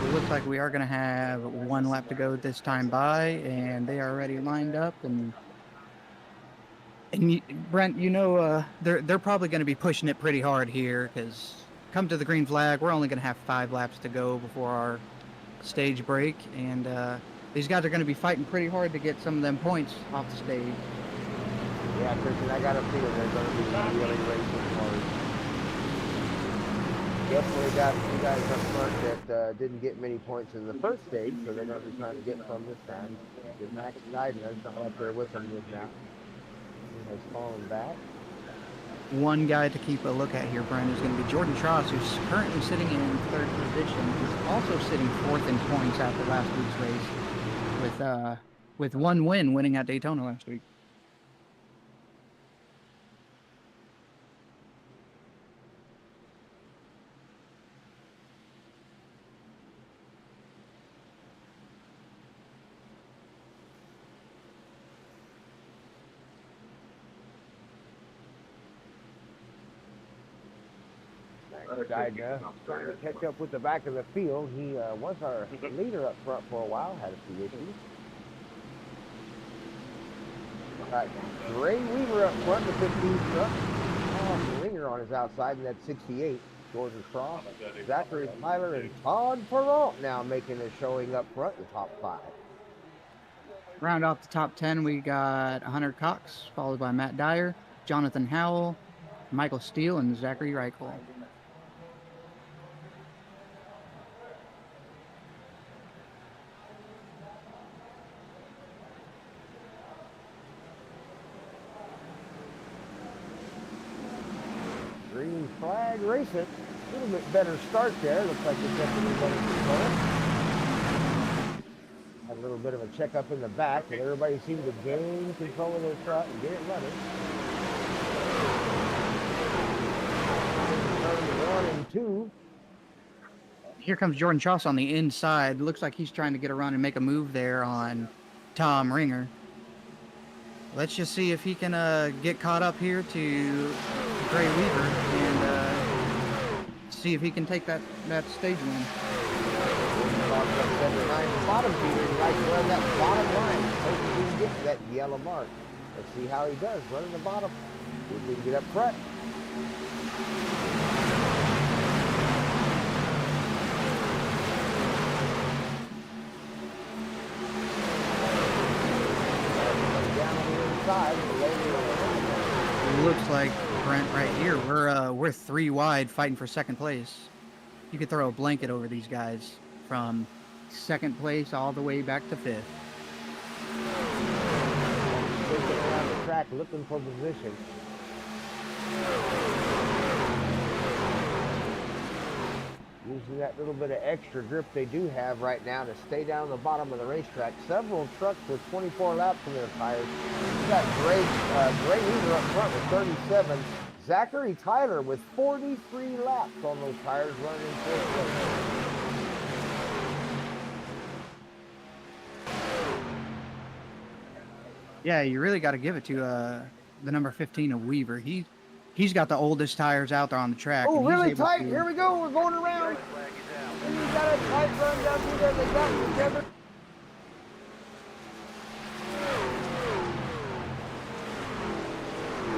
It looks like we are going to have 1 lap to go this time by, and they are already lined up. And Brent, you know, they're probably going to be pushing it pretty hard here because come to the green flag, we're only going to have 5 laps to go before our stage break, and these guys are going to be fighting pretty hard to get some of them points off the stage. Yeah, Christian, I got a feeling they're going to be really racing hard. Definitely got two guys up front that didn't get many points in the first stage, so they're going to be trying to get some this time. Max Snyder's not up there with them just now. Has fallen back. One guy to keep a look at here, Brian, is going to be Jordan Tross, who's currently sitting in 3rd position. He's also sitting 4th in points after last week's race, with 1 win, winning at Daytona last week. Trying to catch up with the back of the field. He was our leader up front for a while, had a few issues. Ray Weaver up front, the 15 truck. Ringer on his outside in that 68. Jordan Cross, Zachary Tyler, and Todd Perrault now making a showing up front, the top 5. Round off the top 10, we got Hunter Cox, followed by Matt Dyer, Jonathan Howell, Michael Steele, and Zachary Reichel. Green flag racing. A little bit better start there. Looks like they're definitely running control. Had a little bit of a checkup in the back, and everybody seemed to gain control of their truck and get it running. Turn 1 and 2. Here comes Jordan Tross on the inside. Looks like he's trying to get a run and make a move there on Tom Ringer. Let's just see if he can get caught up here to Gray Weaver and see if he can take that stage win. Bottom feeder, he likes to run that bottom line. Hope he can get to that yellow mark. Let's see how he does running the bottom. See if we can get up front. It looks like, Brent, right here, we're 3 wide fighting for 2nd place. You could throw a blanket over these guys from 2nd place all the way back to 5th. Looking around the track, looking for position. Using that little bit of extra grip they do have right now to stay down the bottom of the racetrack. Several trucks with 24 laps on their tires. We got Gray Weaver up front with 37. Zachary Tyler with 43 laps on those tires running in 4th place. Yeah, you really got to give it to the number 15 of Weaver. He's got the oldest tires out there on the track. Oh, really tight. Here we go. We're going around. And you got a tight run down through there. They got it together.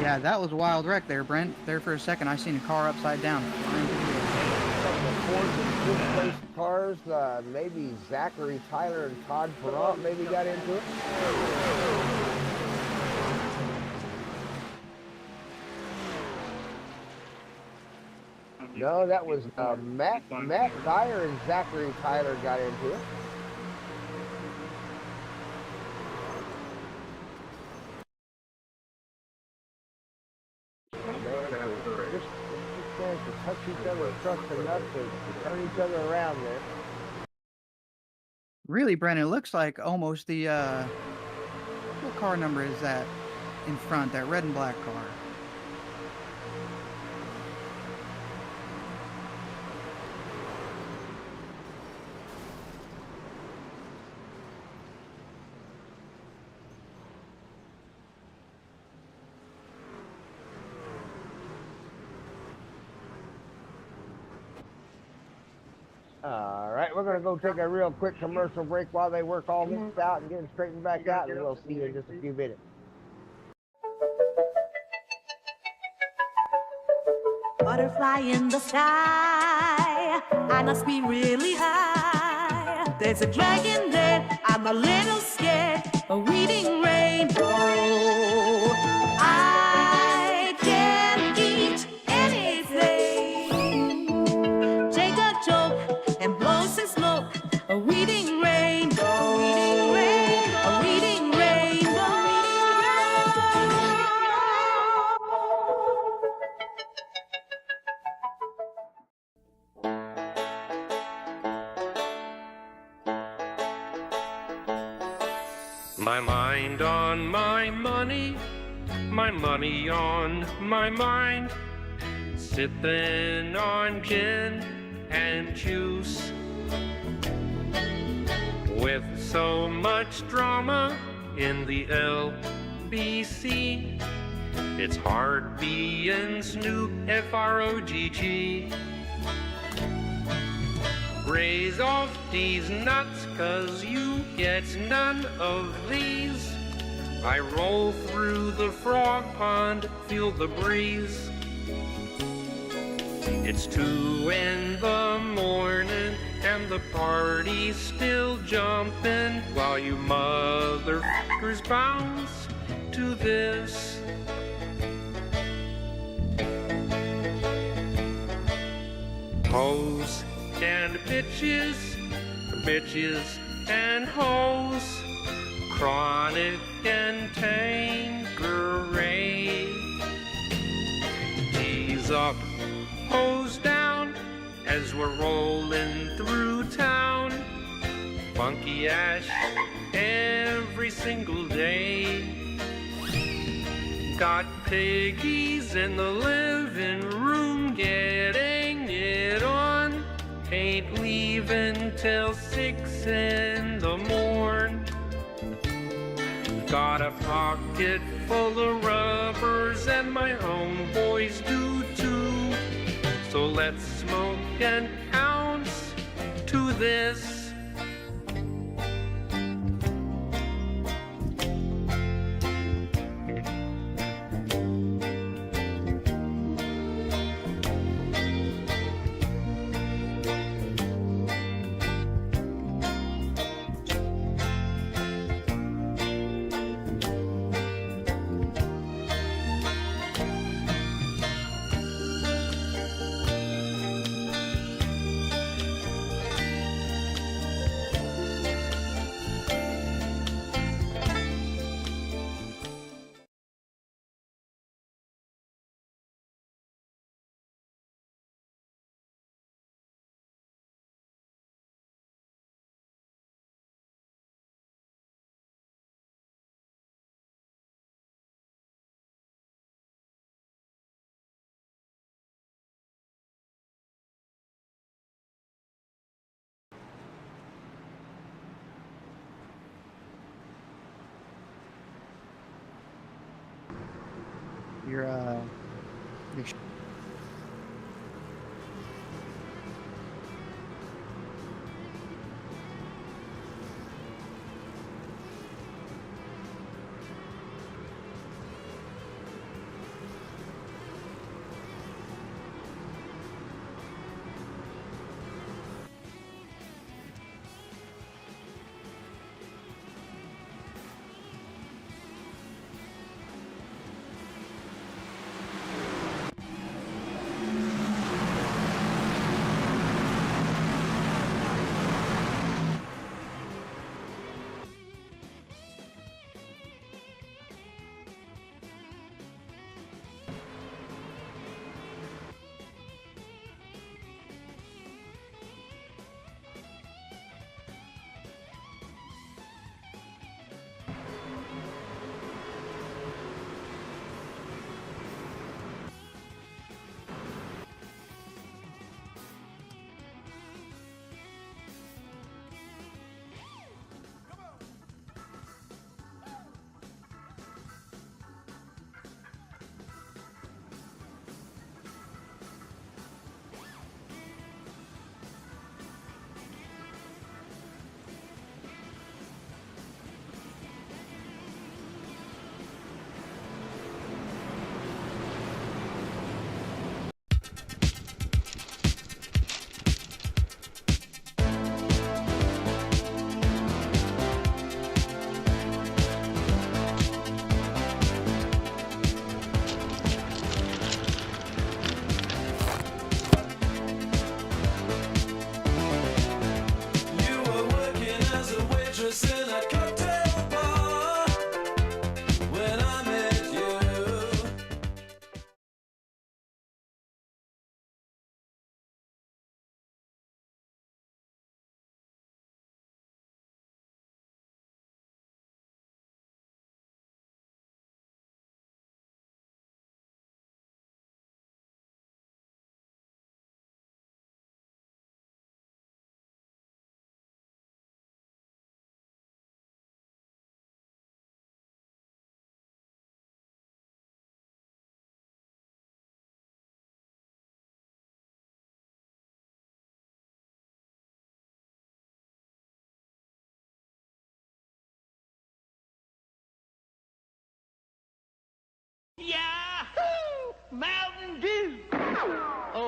Yeah, that was a wild wreck there, Brent. There for a second, I seen a car upside down. The 4th and 5th place cars, maybe Zachary Tyler and Todd Perrault maybe got into it. No, that was Matt Dyer and Zachary Tyler got into it. Just a chance to touch each other across the nuts and turn each other around there. Really, Brennan, it looks like almost the, what car number is that in front, that red and black car? All right, we're going to go take a real quick commercial break while they work all this out and get them straightened back out, and we'll see you in just a few minutes. Butterfly in the sky, I must be really high. There's a dragon there, I'm a little scared, a reading rainbow. I can eat anything. Take a joke and blow some smoke, a reading rainbow. A reading rainbow. My mind on my money on my mind, sipping on gin and juice. With so much drama in the LBC, it's hard being Snoop F-R-O-G-G. Raise off these nuts, 'cause you get none of these. I roll through the frog pond, feel the breeze. It's 2 in the morning and the party's still jumping, while you motherfuckers bounce to this. Hoes and bitches, bitches and hoes, chronic and Tanqueray. Tease up, hose down, as we're rolling through town. Funky ash every single day. Got piggies in the living room getting it on. Ain't leaving till 6 in the morn. Got a pocket full of rubbers and my homeboys do too. So let's smoke an ounce to this. Your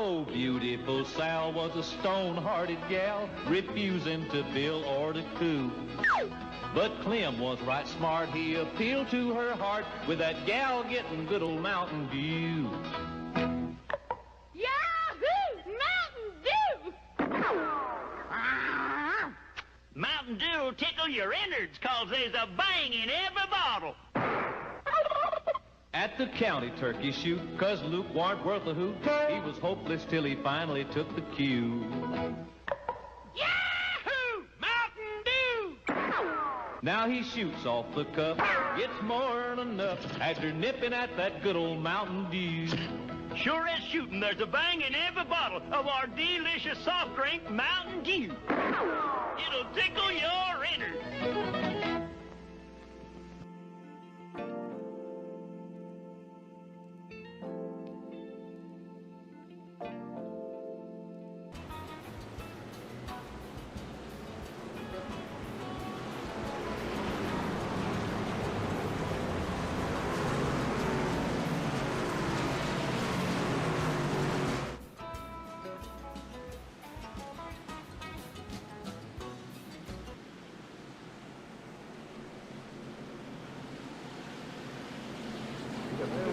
Oh, beautiful Sal was a stone-hearted gal, refusing to bill or to coo. But Clem was right smart, he appealed to her heart with that gal getting good old Mountain Dew. Yahoo! Mountain Dew! Mountain Dew will tickle your innards, 'cause there's a bang in every bottle. At the county turkey shoot, 'cause Luke warn't worth a hoot, he was hopeless till he finally took the cue. Yahoo! Mountain Dew! Now he shoots off the cuff, gets more than enough after nipping at that good old Mountain Dew. Sure as shooting, there's a bang in every bottle of our delicious soft drink, Mountain Dew. It'll tickle your innards.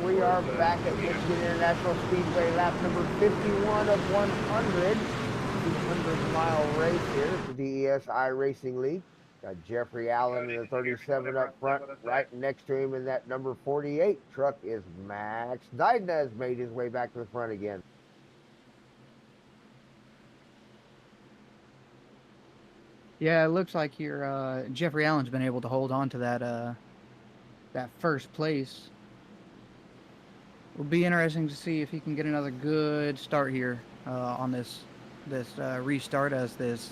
We are back at Michigan International Speedway, lap number 51 of 100. 200-mile race here at the DES iRacing League. Got Jeffrey Allen in the 37 up front. Right next to him in that number 48 truck is Max Dydna, has made his way back to the front again. Yeah, it looks like here Jeffrey Allen's been able to hold on to that first place. It'll be interesting to see if he can get another good start here on this restart as this.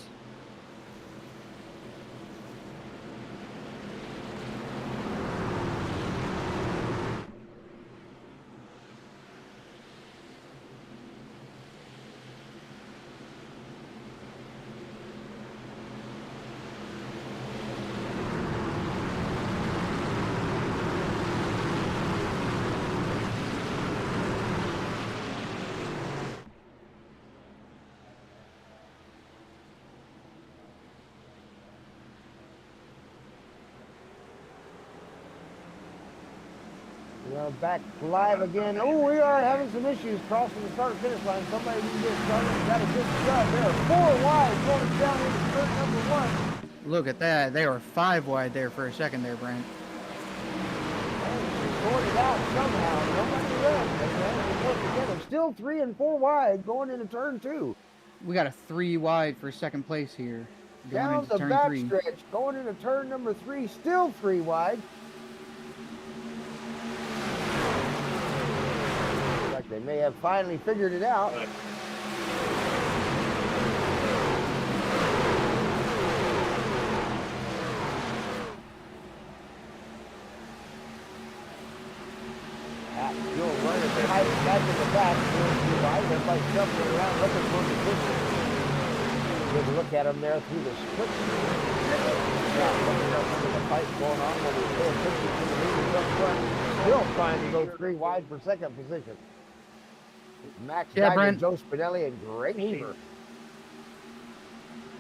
Back live again. Oh, we are having some issues crossing the start-finish line. Somebody can get started. Got a good shot. There are 4 wide going down into turn number 1. Look at that. They were 5 wide there for a second there, Brent. Sorted out somehow. Nobody left. They managed to work together. Still 3 and 4 wide going into turn 2. We got a 3 wide for second place here. Going Down into the turn back 3. stretch. Going into turn number 3. Still 3 wide. They may have finally figured it out. You'll run it tight back in the back. Everybody shuffling around looking for position. Good look at him there through the split. The fight going on when we pay attention to the leaders up front. Still trying to go 3 wide for second position. Max Dydna, Joe Spinelli, and Greg Heaver.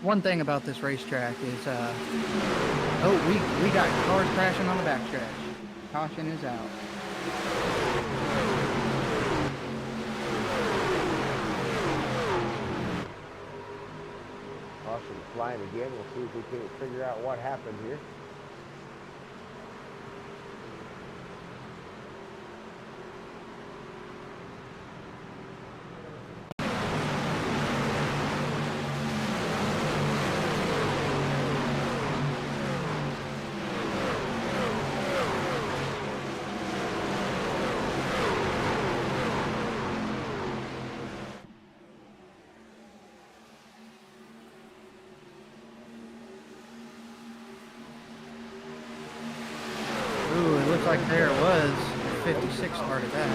One thing about this racetrack is, we got cars crashing on the backstretch. Caution is out. Caution flying again. We'll see if we can figure out what happened here. Like there it was. 56 started that.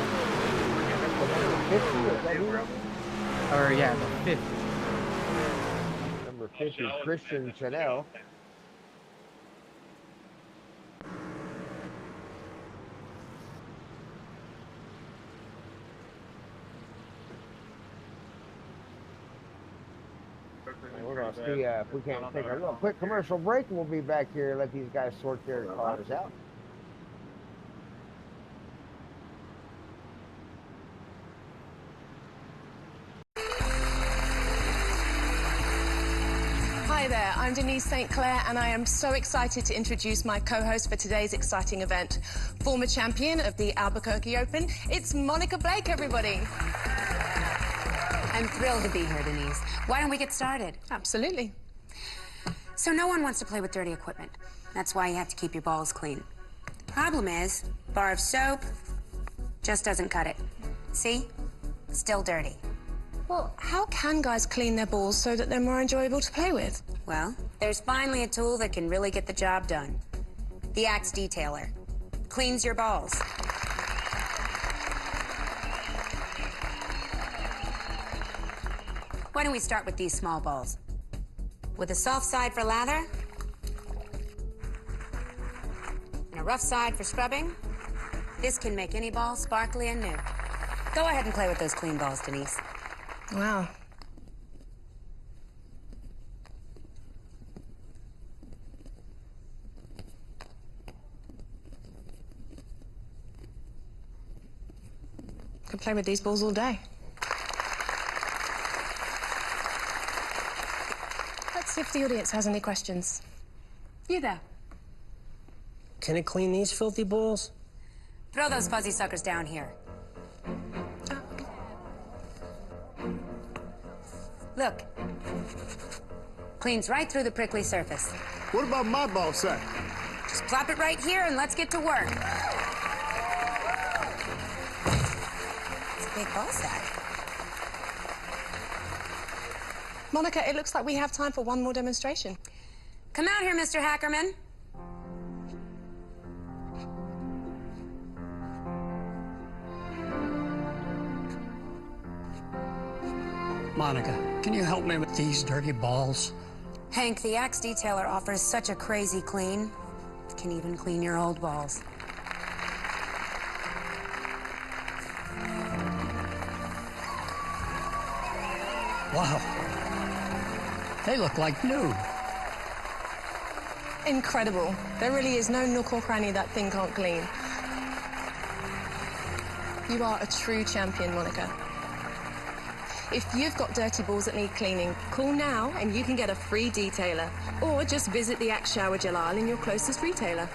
Or yeah, the 50. Number 50, Christian Chanel. We're going to see if we can't take a little quick commercial break, and we'll be back here and let these guys sort their cars out. Hi there, I'm Denise St. Clair, and I am so excited to introduce my co-host for today's exciting event. Former champion of the Albuquerque Open, it's Monica Blake, everybody. I'm thrilled to be here, Denise. Why don't we get started? Absolutely. So no one wants to play with dirty equipment. That's why you have to keep your balls clean. Problem is, bar of soap just doesn't cut it. See? Still dirty. Well, how can guys clean their balls so that they're more enjoyable to play with? Well, there's finally a tool that can really get the job done. The Axe Detailer. Cleans your balls. Why don't we start with these small balls? With a soft side for lather, and a rough side for scrubbing, this can make any ball sparkly and new. Go ahead and play with those clean balls, Denise. Wow. Could play with these balls all day. Let's see if the audience has any questions. You there. Can it clean these filthy balls? Throw those fuzzy suckers down here. Look. Cleans right through the prickly surface. What about my ball sack? Just plop it right here and let's get to work. It's a big ball sack. Monica, it looks like we have time for one more demonstration. Come out here, Mr. Hackerman. Monica, can you help me with these dirty balls? Hank, the Axe Detailer offers such a crazy clean. It can even clean your old balls. Wow. They look like new. Incredible. There really is no nook or cranny that thing can't clean. You are a true champion, Monica. If you've got dirty balls that need cleaning, call now and you can get a free detailer. Or just visit the Axe Shower Gel aisle in your closest retailer.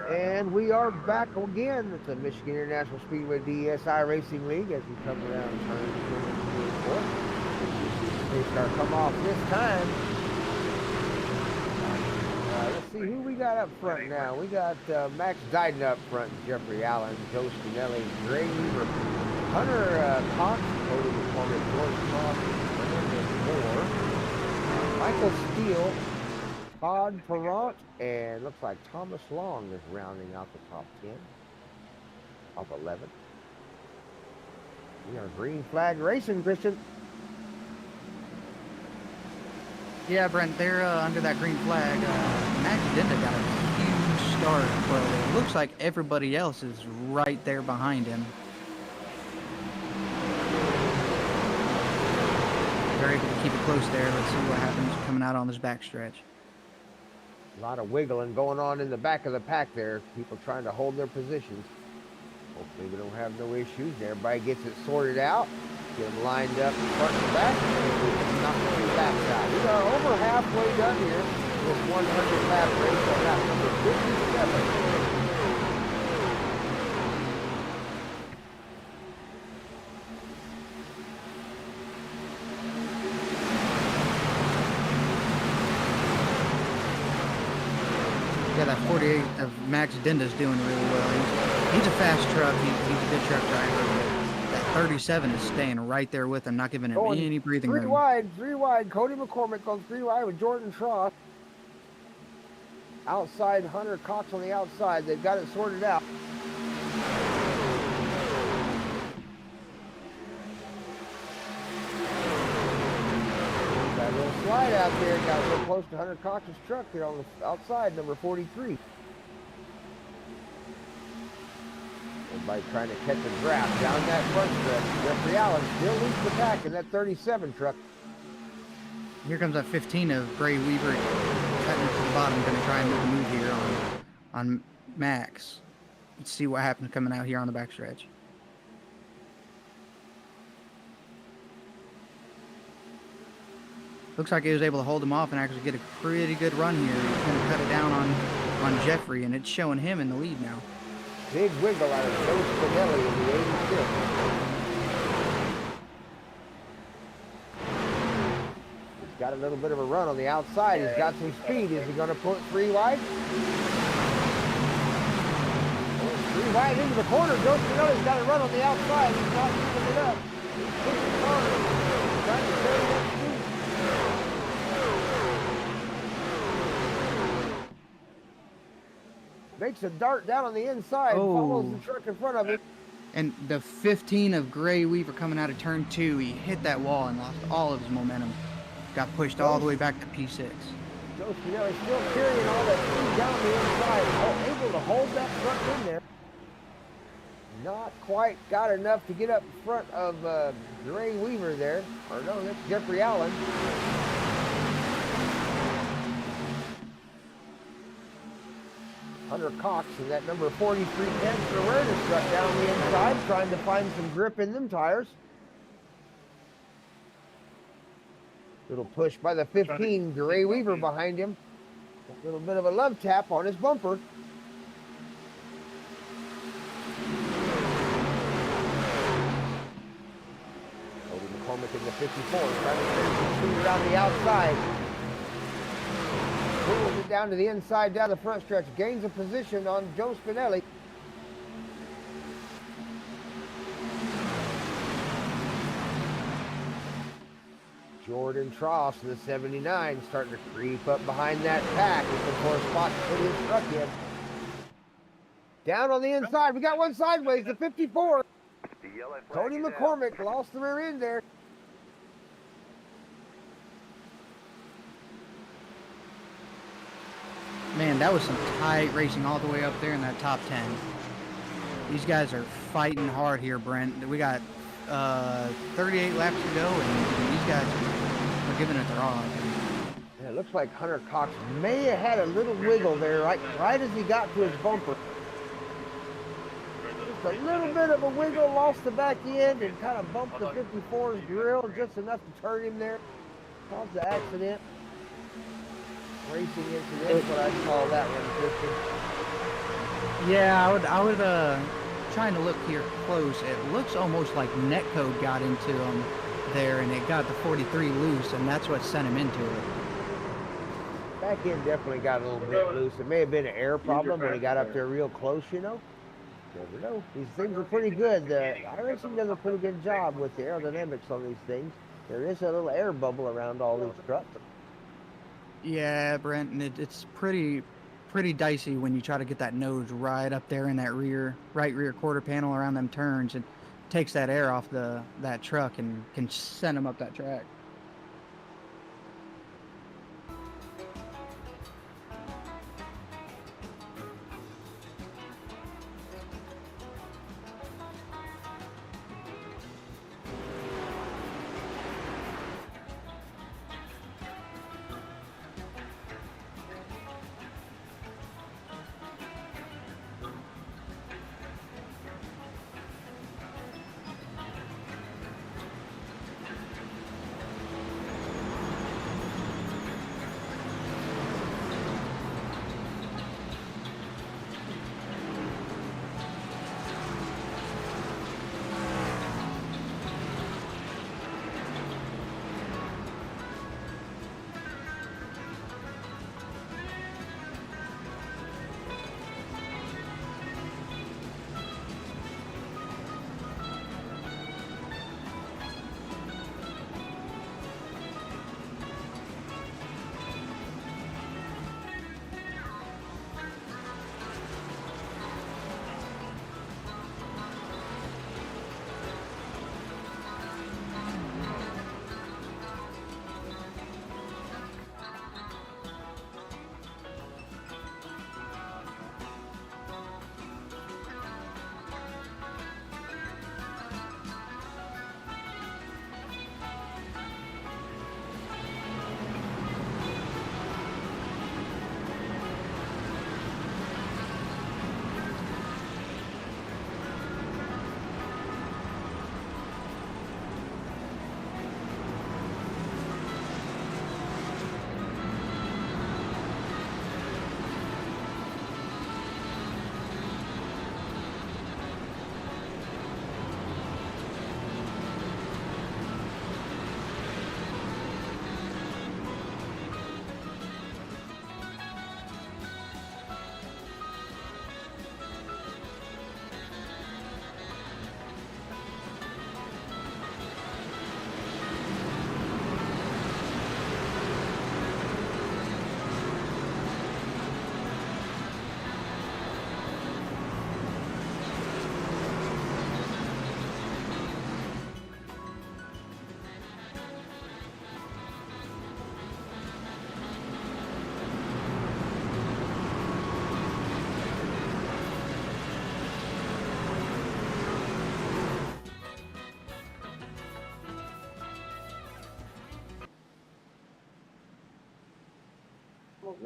And we are back again at the Michigan International Speedway DSI Racing League as we come around turn 4. Race car come off this time. Let's see who we got up front now. We got Max Dyden up front, Jeffrey Allen, Joe Spinelli, Gray Weaver, Hunter Cox, Cody McCormick, George Cross, Moore, Michael Steele, Todd Perrant, and looks like Thomas Long is rounding out the top 10 of 11. We are green flag racing, Christian. Yeah, Brent, they're under that green flag. Max Dinda got a huge start, but it looks like everybody else is right there behind him. They're able to keep it close there. Let's see what happens coming out on this backstretch. A lot of wiggling going on in the back of the pack there. People trying to hold their positions. Hopefully we don't have no issues. Everybody gets it sorted out. Get them lined up front and back. And we can knock on the backside. We are over halfway done here. This 100 lap race on lap number 57. Yeah, that 48 of Max Dinda's doing really well. He's a fast truck. He's a good truck driver. That 37 is staying right there with him, not giving him any breathing room. Three wide. Cody McCormick goes 3 wide with Jordan Troth. Outside, Hunter Cox on the outside. They've got it sorted out. That little slide out there. Got real close to Hunter Cox's truck here on the outside, number 43. Everybody trying to catch a draft down that front stretch. Jeffrey Allen still leads the pack in that 37 truck. Here comes that 15 of Gray Weaver cutting to the bottom. Going to try and make a move here on Max. Let's see what happens coming out here on the backstretch. Looks like he was able to hold him off and actually get a pretty good run here. He's going to cut it down on Jeffrey, and it's showing him in the lead now. Big wiggle out of Joe Spinelli in the 86. He's got a little bit of a run on the outside. He's got some speed. Is he going to pull it 3 wide? 3 wide into the corner. Joe Spinelli's got a run on the outside. He's not giving it up. He's pushing hard. Trying to carry that speed. Makes a dart down on the inside, follows the truck in front of him. And the 15 of Gray Weaver coming out of turn 2, he hit that wall and lost all of his momentum. Got pushed all the way back to P6. Joe Spinelli still carrying all that speed down the inside, able to hold that truck in there. Not quite got enough to get up in front of Gray Weaver there. Or no, that's Jeffrey Allen. Hunter Cox in that number 43 Cancer Awareness truck down the inside, trying to find some grip in them tires. Little push by the 15, Gray Weaver behind him. A little bit of a love tap on his bumper. Cody McCormick in the 54, trying to clear some speed around the outside. Pulls it down to the inside, down the front stretch. Gains a position on Joe Spinelli. Jordan Tross in the 79 starting to creep up behind that pack. Looking for a spot to put his truck in. Down on the inside. We got one sideways, the 54. Cody McCormick lost the rear end there. Man, that was some tight racing all the way up there in that top 10. These guys are fighting hard here, Brent. We got 38 laps to go, and these guys are giving it their all. Yeah, it looks like Hunter Cox may have had a little wiggle there, right as he got to his bumper. Just a little bit of a wiggle, lost the back end, and kind of bumped the 54's grill just enough to turn him there. Caused the accident. Racing incident, what I'd call that one, Christian. Yeah, I would trying to look here close. It looks almost like netcode got into him there, and it got the 43 loose, and that's what sent him into it. Back end definitely got a little bit loose. It may have been an air problem when he got up there real close, you know. Never know. These things are pretty good. iRacing does a pretty good job with the aerodynamics on these things. There is a little air bubble around all these trucks. Yeah, Brent, and it's pretty dicey when you try to get that nose right up there in that right rear quarter panel around them turns. It takes that air off that truck and can send them up that track.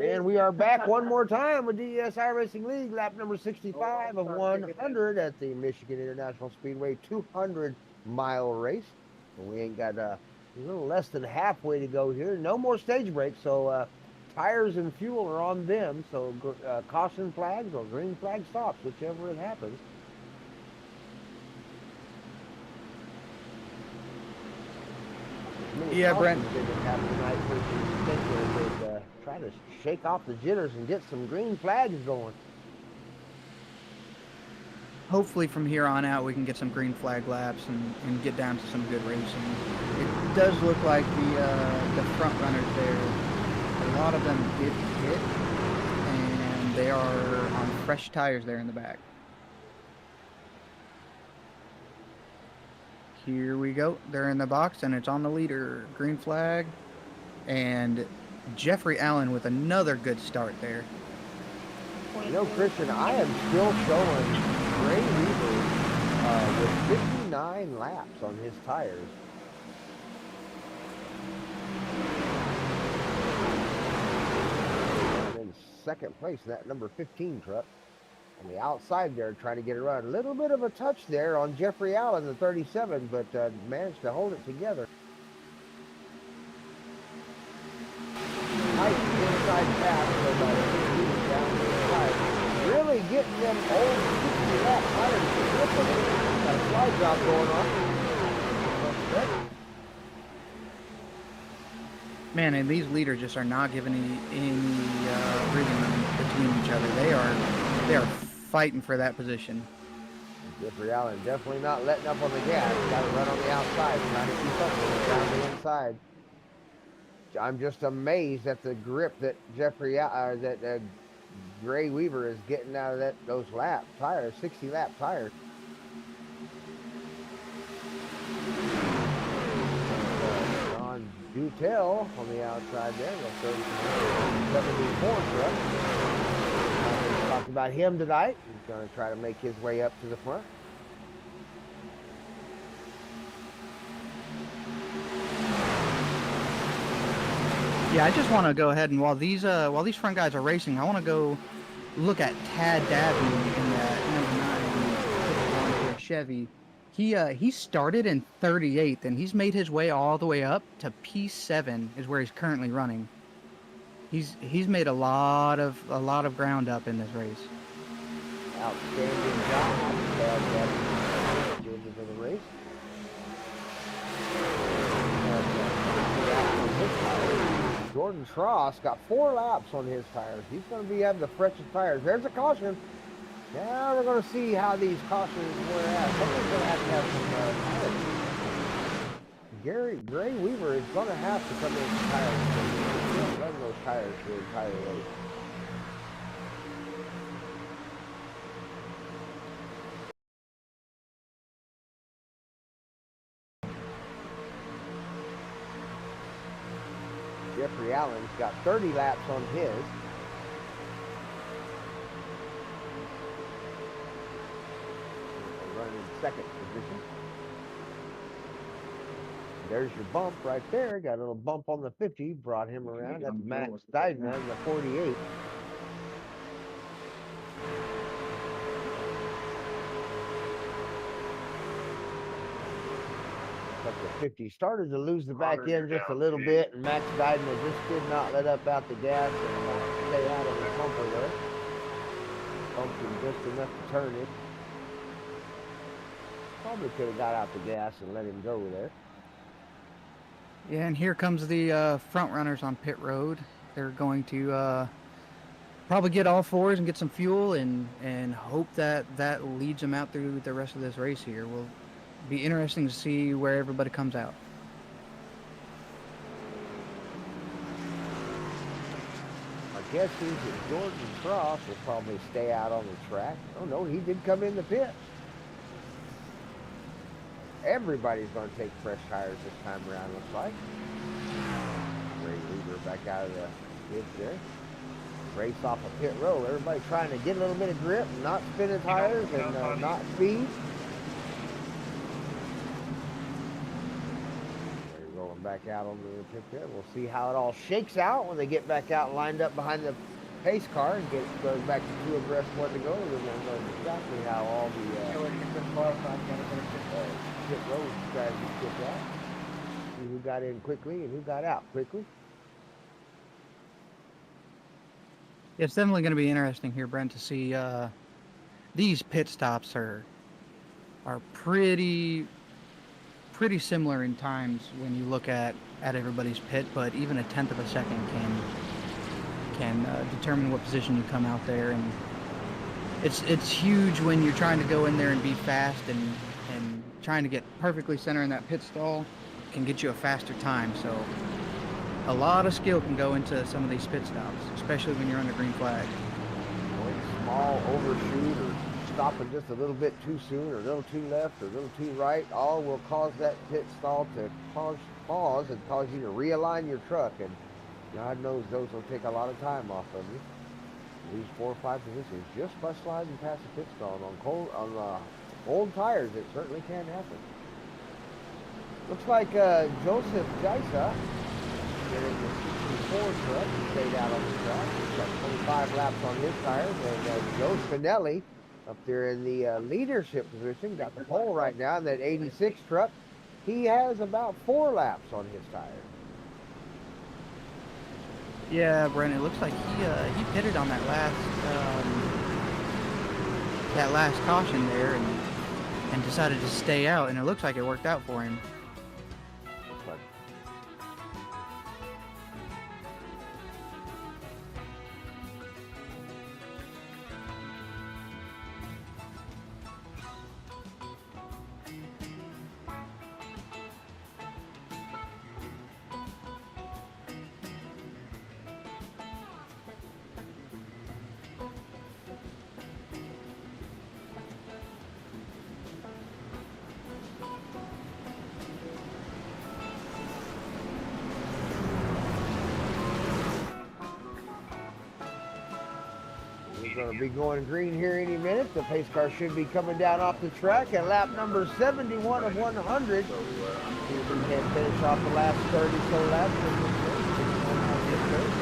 And we are back one more time with DESI Racing League, lap number 65 of 100 at the Michigan International Speedway 200-mile race. And we ain't got a little less than halfway to go here. No more stage breaks, so tires and fuel are on them. So caution flags or green flag stops, whichever it happens. Yeah, Brent. Try to shake off the jitters and get some green flags going. Hopefully from here on out we can get some green flag laps and get down to some good racing. It does look like the front runners there, a lot of them did hit, and they are on fresh tires there in the back. Here we go. They're in the box, and it's on the leader. Green flag. And Jeffrey Allen with another good start there. You know, Christian, I am still showing Gray Weaver with 59 laps on his tires. And in second place, that number 15 truck. On the outside there, trying to get it right. A little bit of a touch there on Jeffrey Allen, the 37, but managed to hold it together. Nice inside pass for about 15 down the inside. Really getting them old 60-lap tires to grip them. Got a slide job going on. Man, and these leaders just are not giving any breathing room between each other. They are fighting for that position. Jeffrey Allen definitely not letting up on the gas. Got to run on the outside, trying to keep up with it down the inside. I'm just amazed at the grip that Gray Weaver is getting out of those lap tires, 60-lap tires. John Dutel on the outside there, the 74 truck. Talked about him tonight. He's going to try to make his way up to the front. Yeah, I just want to go ahead and while these front guys are racing, I want to go look at Tad Dabney in that number 9 Chevy. He started in 38th and he's made his way all the way up to P7 is where he's currently running. He's made a lot of ground up in this race. Outstanding job. For the race. Jordan Tross got 4 laps on his tires. He's going to be having the freshest tires. There's a caution. Now we're going to see how these cautions wear out. Someone's going to have some tires. Gray Weaver is going to have to come in with tires. He can't run those tires for the entire race. Jeffrey Allen's got 30 laps on his. Running in second position. There's your bump right there. Got a little bump on the 50. Brought him around. That's Max Steidman, the 48. Up to 50. Started to lose the back end just a little bit, and Max Steidman just did not let up out the gas and stay out of the bumper there. Bumped him just enough to turn it. Probably could have got out the gas and let him go there. Yeah, and here comes the front runners on pit road. They're going to probably get all fours and get some fuel and hope that leads them out through the rest of this race here. Will be interesting to see where everybody comes out. My guess is that Jordan Cross will probably stay out on the track. Oh no, he did come in the pit. Everybody's going to take fresh tires this time around, looks like. Gray Weaver back out of the pits there. Race off a pit road. Everybody trying to get a little bit of grip, not spinning tires and not speed. back out onto the pit there. We'll see how it all shakes out when they get back out lined up behind the pace car and goes back to 2 abreast, 1 to go. And then we'll know exactly how all the pit road strategies shook out. See who got in quickly and who got out quickly. It's definitely going to be interesting here, Brent, to see these pit stops are pretty similar in times when you look at everybody's pit, but even a tenth of a second can determine what position you come out there, and it's huge when you're trying to go in there and be fast and trying to get perfectly center in that pit stall can get you a faster time. So a lot of skill can go into some of these pit stops, especially when you're under green flag. Small overshoot or stopping just a little bit too soon or a little too left or a little too right, all will cause that pit stall to pause and cause you to realign your truck, and God knows those will take a lot of time off of you. These 4 or 5 positions just by sliding past the pit stall. And on old tires, it certainly can happen. Looks like Joseph Jaisa getting the 64 truck and stayed out on the track. He's got 25 laps on his tires, and Joe Spinelli up there in the leadership position, got the pole right now in that 86 truck. He has about 4 laps on his tires. Yeah, Brent, it looks like he pitted on that last caution there and decided to stay out, and it looks like it worked out for him. Going to be going green here any minute. The pace car should be coming down off the track at lap number 71 of 100. See if we can finish off the last 30 so laps.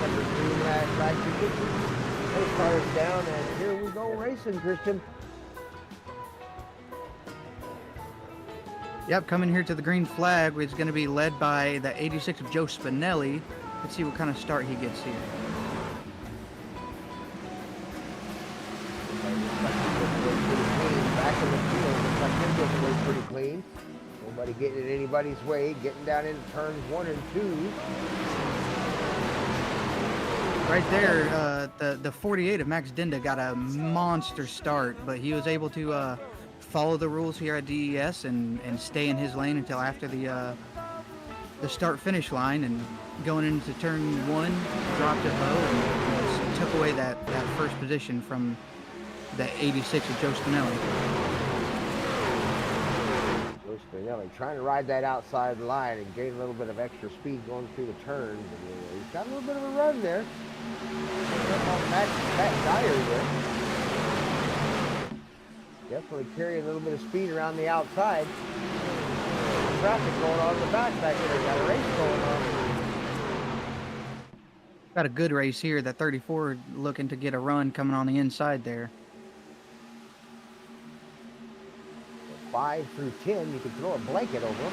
Number 3 last position. Pace car is down, and here we go racing, Christian. Yep, coming here to the green flag is going to be led by the 86 of Joe Spinelli. Let's see what kind of start he gets here. Back in the field, looks like they're getting away pretty clean. Nobody getting in anybody's way, getting down into turns 1 and 2. Right there, the 48 of Max Dinda got a monster start, but he was able to follow the rules here at DES and stay in his lane until after the start-finish line, and going into turn 1, dropped it low and took away that first position from the 86 of Joe Spinelli. Joe Spinelli trying to ride that outside line and gain a little bit of extra speed going through the turns. And he's got a little bit of a run there. Matt Dyer there. Definitely carrying a little bit of speed around the outside. Traffic going on in the back there. Got a race going on. Got a good race here. That 34 looking to get a run coming on the inside there. 5 through 10, you can throw a blanket over them.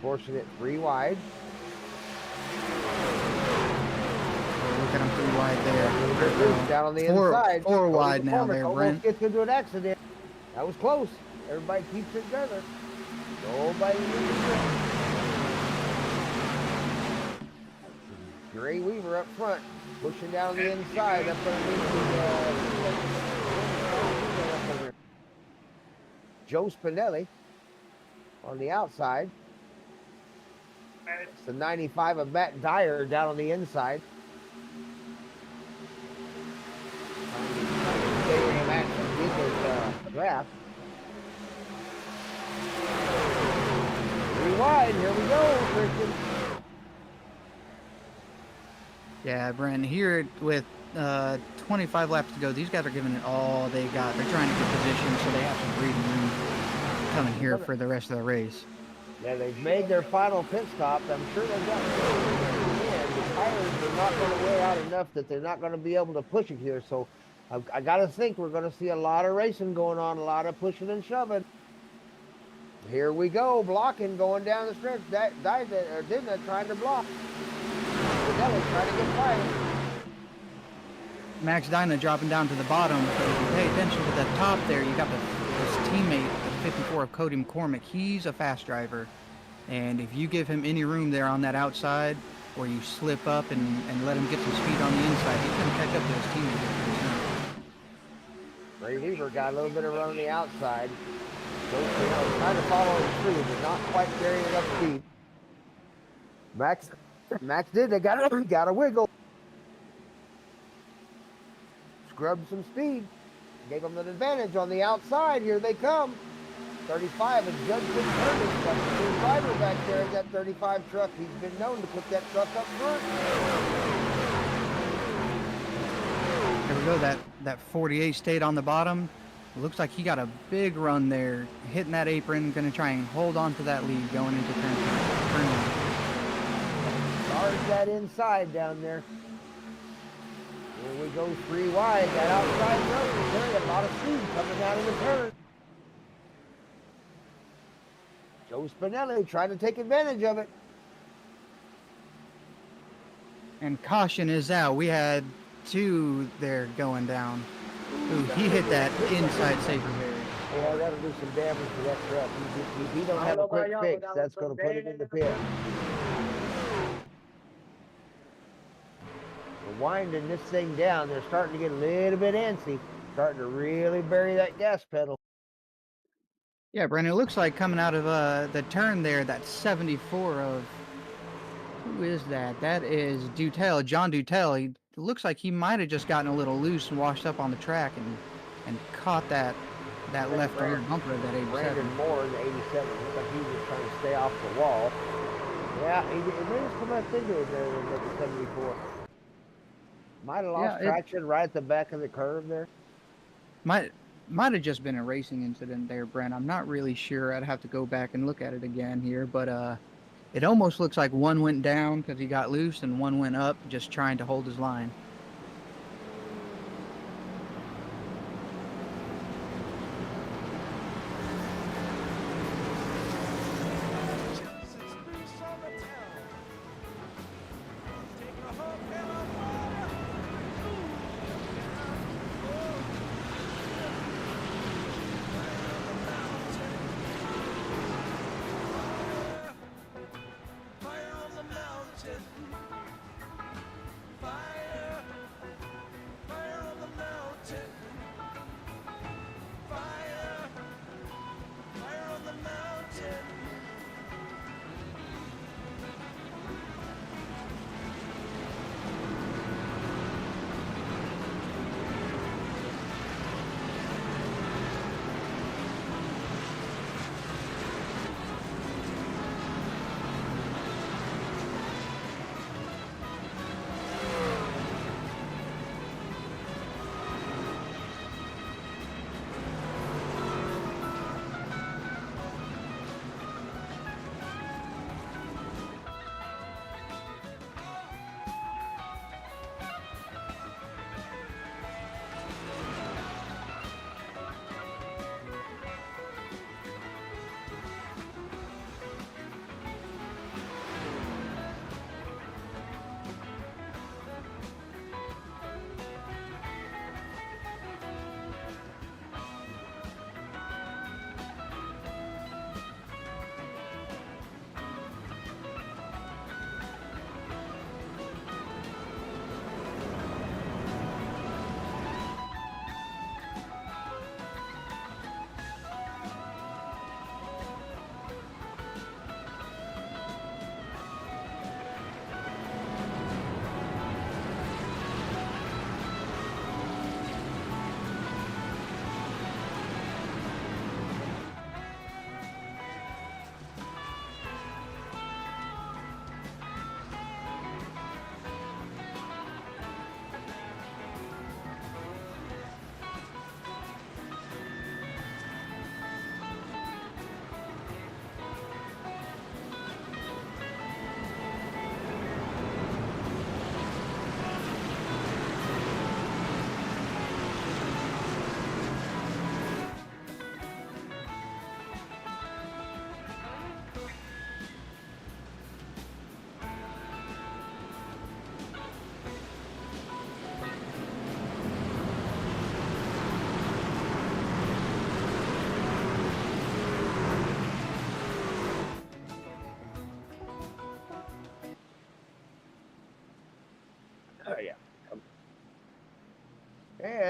Forcing it 3 wide. Look at him 3 wide there. Down on the inside. 4 wide now there, Brent. Almost gets into an accident. That was close. Everybody keeps it together. Nobody needs it. Gray Weaver up front, pushing down the inside. Up underneath Joe Spinelli on the outside. It's the 95 of Matt Dyer down on the inside. Draft. 3 wide. Here we go, Christian. Yeah, Brent, here with 25 laps to go, these guys are giving it all they got. They're trying to get position, so they have some breathing room coming here for the rest of the race. Yeah, they've made their final pit stop. I'm sure they've got in. The tires are not going to wear out enough that they're not going to be able to push it here. So I got to think we're going to see a lot of racing going on, a lot of pushing and shoving. Here we go, blocking, going down the stretch. Didn't trying to block. Spinelli trying to get by. Max Dyna dropping down to the bottom. But if you pay attention to the top there, you got his teammate, the 54 of Cody McCormick. He's a fast driver. And if you give him any room there on that outside, or you slip up and let him get some speed on the inside, he's going to catch up to his teammate. Ray Weaver got a little bit of run on the outside. So, trying to follow him through, but not quite carrying enough speed. Max did. They got a wiggle. Scrubbed some speed. Gave them an advantage on the outside. Here they come. 35 and Judge Curtis got the new driver back there in that 35 truck. He's been known to put that truck up front. There we go. That 48 stayed on the bottom. It looks like he got a big run there, hitting that apron. Going to try and hold on to that lead going into turn one. Charge that inside down there. Here we go, 3 wide. That outside run. There's a lot of speed coming out of the turn. Joe Spinelli trying to take advantage of it. And caution is out. We had 2 there going down. Ooh, he hit that inside safer barrier. Yeah, that'll do some damage to that truck. If he don't have a quick fix, that's going to put him in the pit. We're winding this thing down. They're starting to get a little bit antsy. Starting to really bury that gas pedal. Yeah, Brandon, it looks like coming out of the turn there, that 74 of... Who is that? That is Dutel, John Dutel. He looks like he might have just gotten a little loose and washed up on the track and caught that left rear bumper of that 87. Brandon Moore in the 87. Looks like he was trying to stay off the wall. Yeah, he may have come up into it there with the 74. Might have lost traction right at the back of the curve there. Might have just been a racing incident there, Brent. I'm not really sure. I'd have to go back and look at it again here, but it almost looks like one went down because he got loose and one went up just trying to hold his line.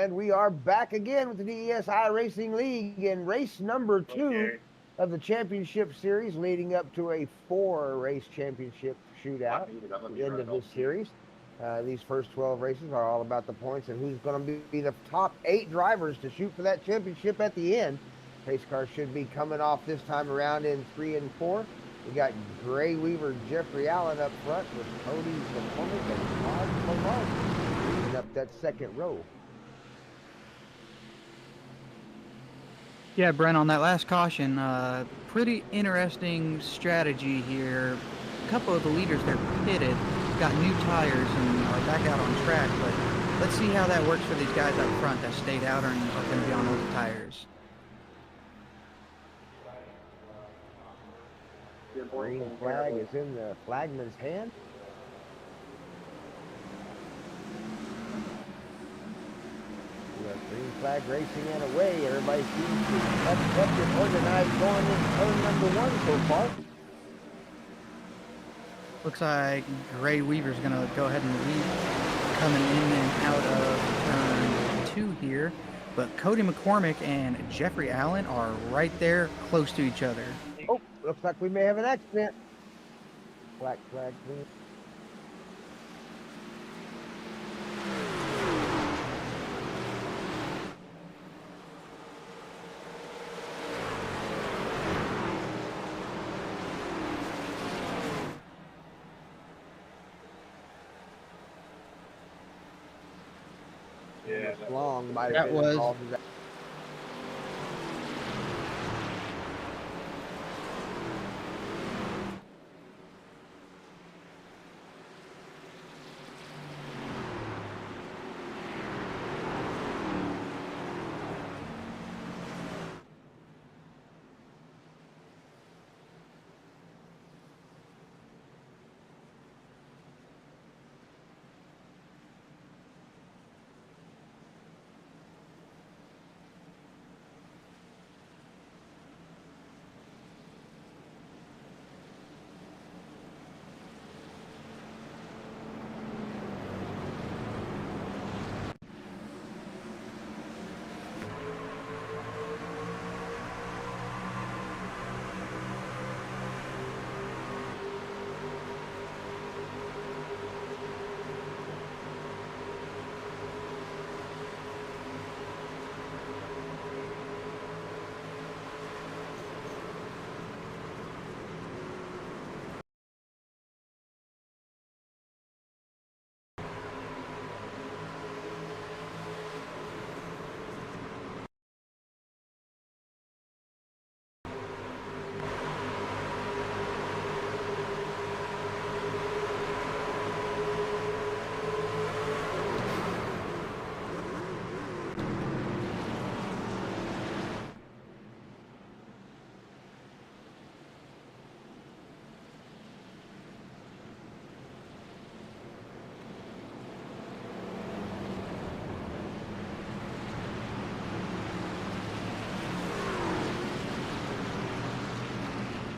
And we are back again with the DES iRacing League in race number 2 of the championship series, leading up to a 4-race championship shootout at the end of this series. These first 12 races are all about the points and who's going to be the top 8 drivers to shoot for that championship at the end. Pace cars should be coming off this time around in 3 and 4. We got Gray Weaver, Jeffrey Allen up front with Cody McCormick and Todd Malone leading up that second row. Yeah, Brent, on that last caution, pretty interesting strategy here. A couple of the leaders there pitted, got new tires and are back out on track, but let's see how that works for these guys up front that stayed out and are going to be on old tires. Green flag is in the flagman's hand. Green flag racing and away. Everybody seems to have kept it organized going into turn number 1 so far. Looks like Gray Weaver's going to go ahead and lead coming in and out of turn 2 here. But Cody McCormick and Jeffrey Allen are right there close to each other. Oh, looks like we may have an accident. Black flag, please. Yeah. Long might That have been was involved in that.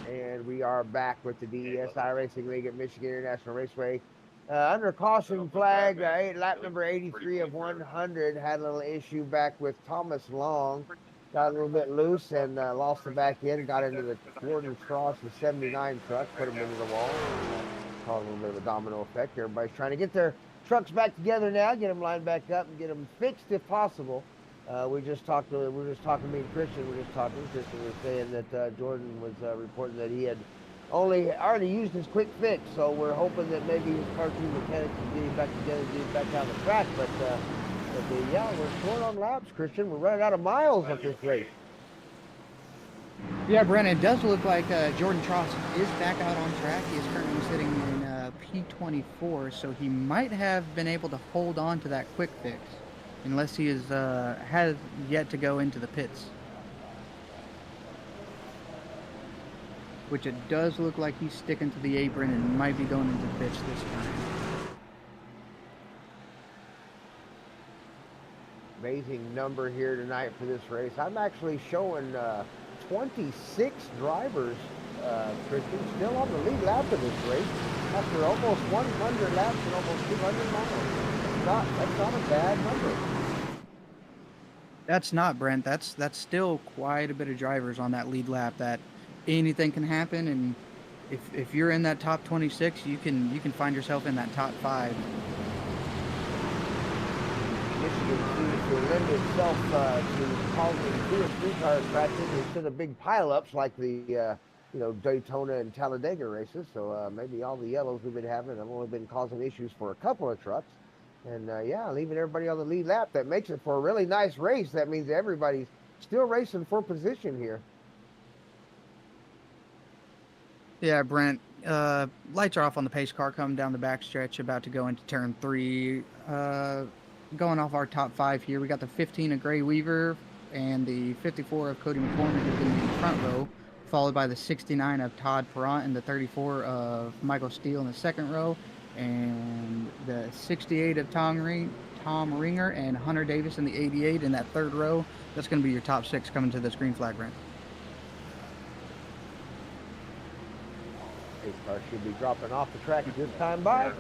And we are back with the DES iRacing League at Michigan International Raceway. Under caution flag, lap number 83 of 100 had a little issue back with Thomas Long. Got a little bit loose and lost the back end, got into the Jordan Cross, the 79 truck, put him into the wall. Caused a little bit of a domino effect. Everybody's trying to get their trucks back together now, get them lined back up and get them fixed if possible. We were just talking, me and Christian were just talking. Christian was saying that Jordan was reporting that he had already used his quick fix, so we're hoping that maybe his car team mechanics can get him back together and get him back down the track. But yeah, we're short on laps, Christian. We're running out of miles at this race. Yeah, Brent, it does look like Jordan Tross is back out on track. He is currently sitting in P24, so he might have been able to hold on to that quick fix, unless he is has yet to go into the pits. Which it does look like he's sticking to the apron and might be going into the pits this time. Amazing number here tonight for this race. I'm actually showing 26 drivers, Christian, still on the lead lap of this race after almost 100 laps and almost 200 miles. That's not a bad number. That's not, Brent. That's still quite a bit of drivers on that lead lap. That anything can happen, and if you're in that top 26, you can find yourself in that top 5. Michigan seems to lend itself to causing 2 and 3 car crashes instead of big pileups like the Daytona and Talladega races. So maybe all the yellows we've been having have only been causing issues for a couple of trucks. And yeah, leaving everybody on the lead lap. That makes it for a really nice race. That means everybody's still racing for position here. Yeah, Brent. Lights are off on the pace car coming down the backstretch, about to go into turn 3. Going off our top 5 here, we got the 15 of Gray Weaver and the 54 of Cody McCormick is in the front row, followed by the 69 of Todd Perrant and the 34 of Michael Steele in the second row, and the 68 of Tom Ringer and Hunter Davis in the 88 in that third row. That's going to be your top 6 coming to this green flag, Brent. Pace car should be dropping off the track at this time by.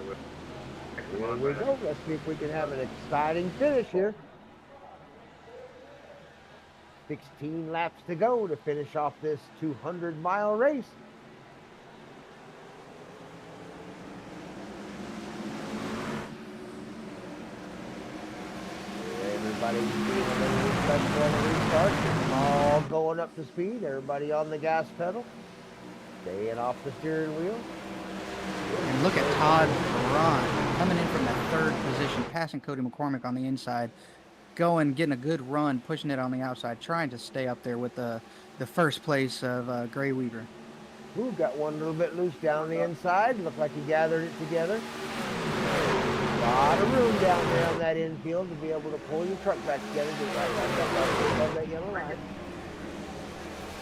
Here we go. Let's see if we can have an exciting finish here. 16 laps to go to finish off this 200-mile race. Everybody's being a little respectful on the restart. All going up to speed. Everybody on the gas pedal. Staying off the steering wheel. And look at Todd Perrant coming in from that 3rd position, passing Cody McCormick on the inside, getting a good run, pushing it on the outside, trying to stay up there with the first place of Gray Weaver. Ooh, got one little bit loose down the inside. Looked like he gathered it together. A lot of room down there on that infield to be able to pull your truck back together, get right back up above that yellow line.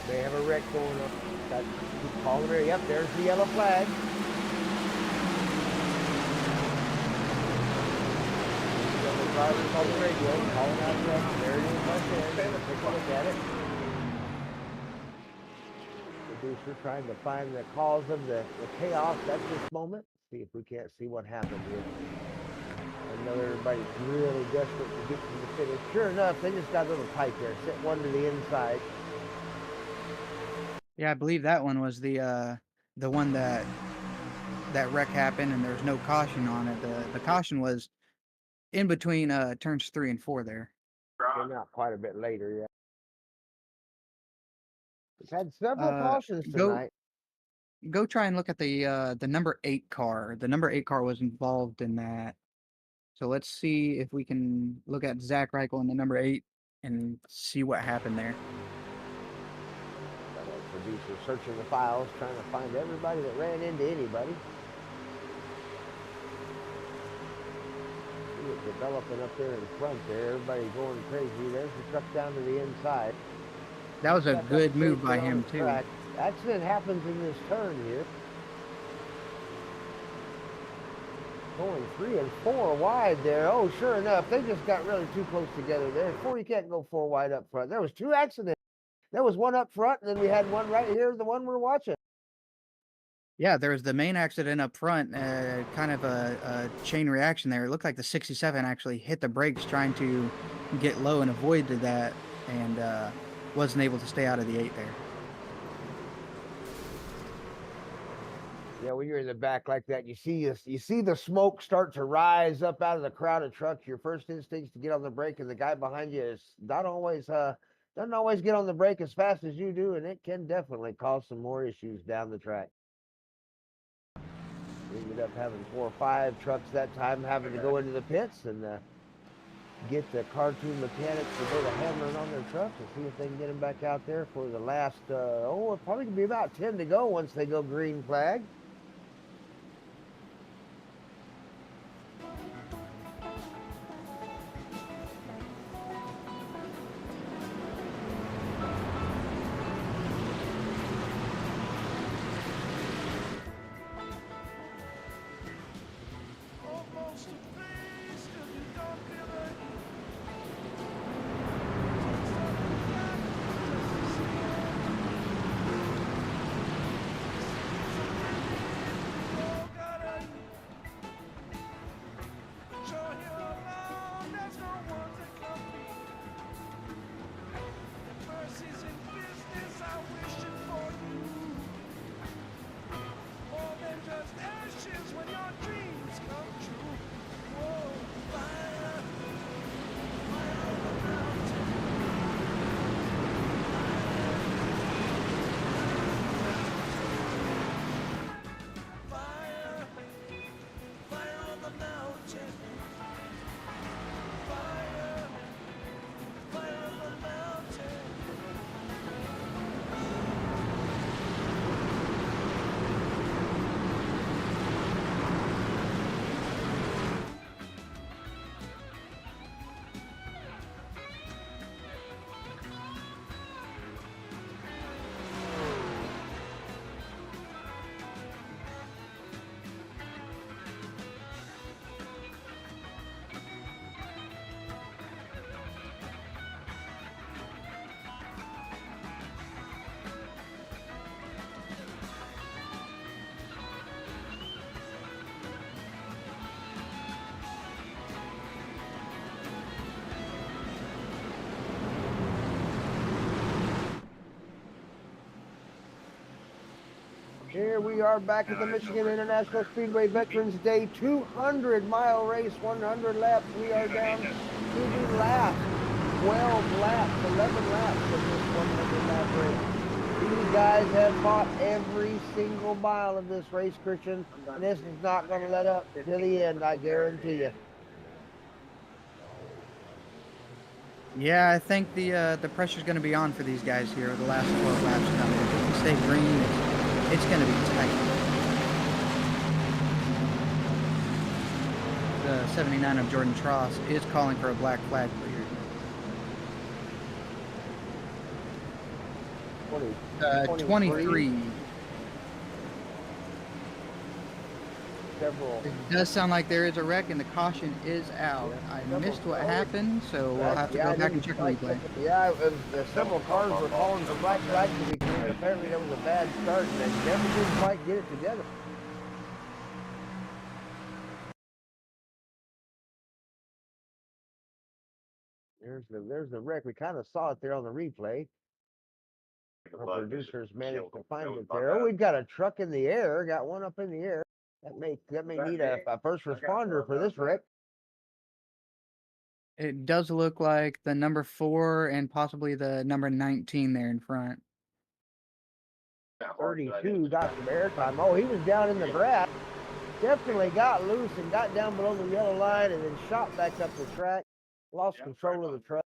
They have a wreck going up. Got keep calling there. Yep, there's the yellow flag. The driver's on the radio calling out wreck. There it is right there. Take a look at it. Producer trying to find the cause of the chaos at this moment. See if we can't see what happened here. I know everybody's really desperate to get to the finish. Sure enough, they just got a little tight there. Sent one to the inside. Yeah, I believe that one was the one that wreck happened, and there was no caution on it. The caution was in between turns 3 and 4 there. Came out quite a bit later, yeah. We've had several cautions tonight. Go try and look at the number 8 car. The number 8 car was involved in that. So let's see if we can look at Zach Reichel in the number 8 and see what happened there. Producer searching the files, trying to find everybody that ran into anybody. See it developing up there in front there. Everybody going crazy. There's the truck down to the inside. That was a good move by him, too. Accident happens in this turn here. Going 3 and 4 wide there. Oh, sure enough, they just got really too close together there. 4, you can't go 4 wide up front. There was 2 accidents. There was one up front, and then we had one right here, the one we're watching. Yeah, there was the main accident up front, kind of a chain reaction there. It looked like the 67 actually hit the brakes trying to get low and avoid that, and wasn't able to stay out of the 8 there. Yeah, when you're in the back like that, you see the smoke start to rise up out of the crowd of trucks. Your first instinct is to get on the brake, and the guy behind you is not always doesn't always get on the brake as fast as you do, and it can definitely cause some more issues down the track. We ended up having 4 or 5 trucks that time having to go into the pits and get the cartoon mechanics to go to hammering on their trucks and see if they can get them back out there for the last, it probably could be about 10 to go once they go green flag. here we are back at the Michigan International Speedway Veterans Day 200-mile race, 100 laps. We are down to the last 12 laps, 11 laps of this 100-lap race. These guys have fought every single mile of this race, Christian, and this is not going to let up to the end, I guarantee you. Yeah, I think the pressure's going to be on for these guys here the last 12 laps down there. If they stay green, it's going to be tight. The 79 of Jordan Tross is calling for a black flag clear. 23. It does sound like there is a wreck and the caution is out. I missed what happened, so we'll have to go back and check the replay. Yeah, several cars were calling for black flag to be cleared. Apparently there was a bad start and they never did quite get it together. There's the wreck. We kind of saw it there on the replay. Our producers managed to find it there. Oh, we've got a truck in the air. Got one up in the air. That may need a first responder for this wreck. It does look like the number 4 and possibly the number 19 there in front. 32 got some airtime. Oh, he was down in the grass. Definitely got loose and got down below the yellow line and then shot back up the track. Lost control of the truck.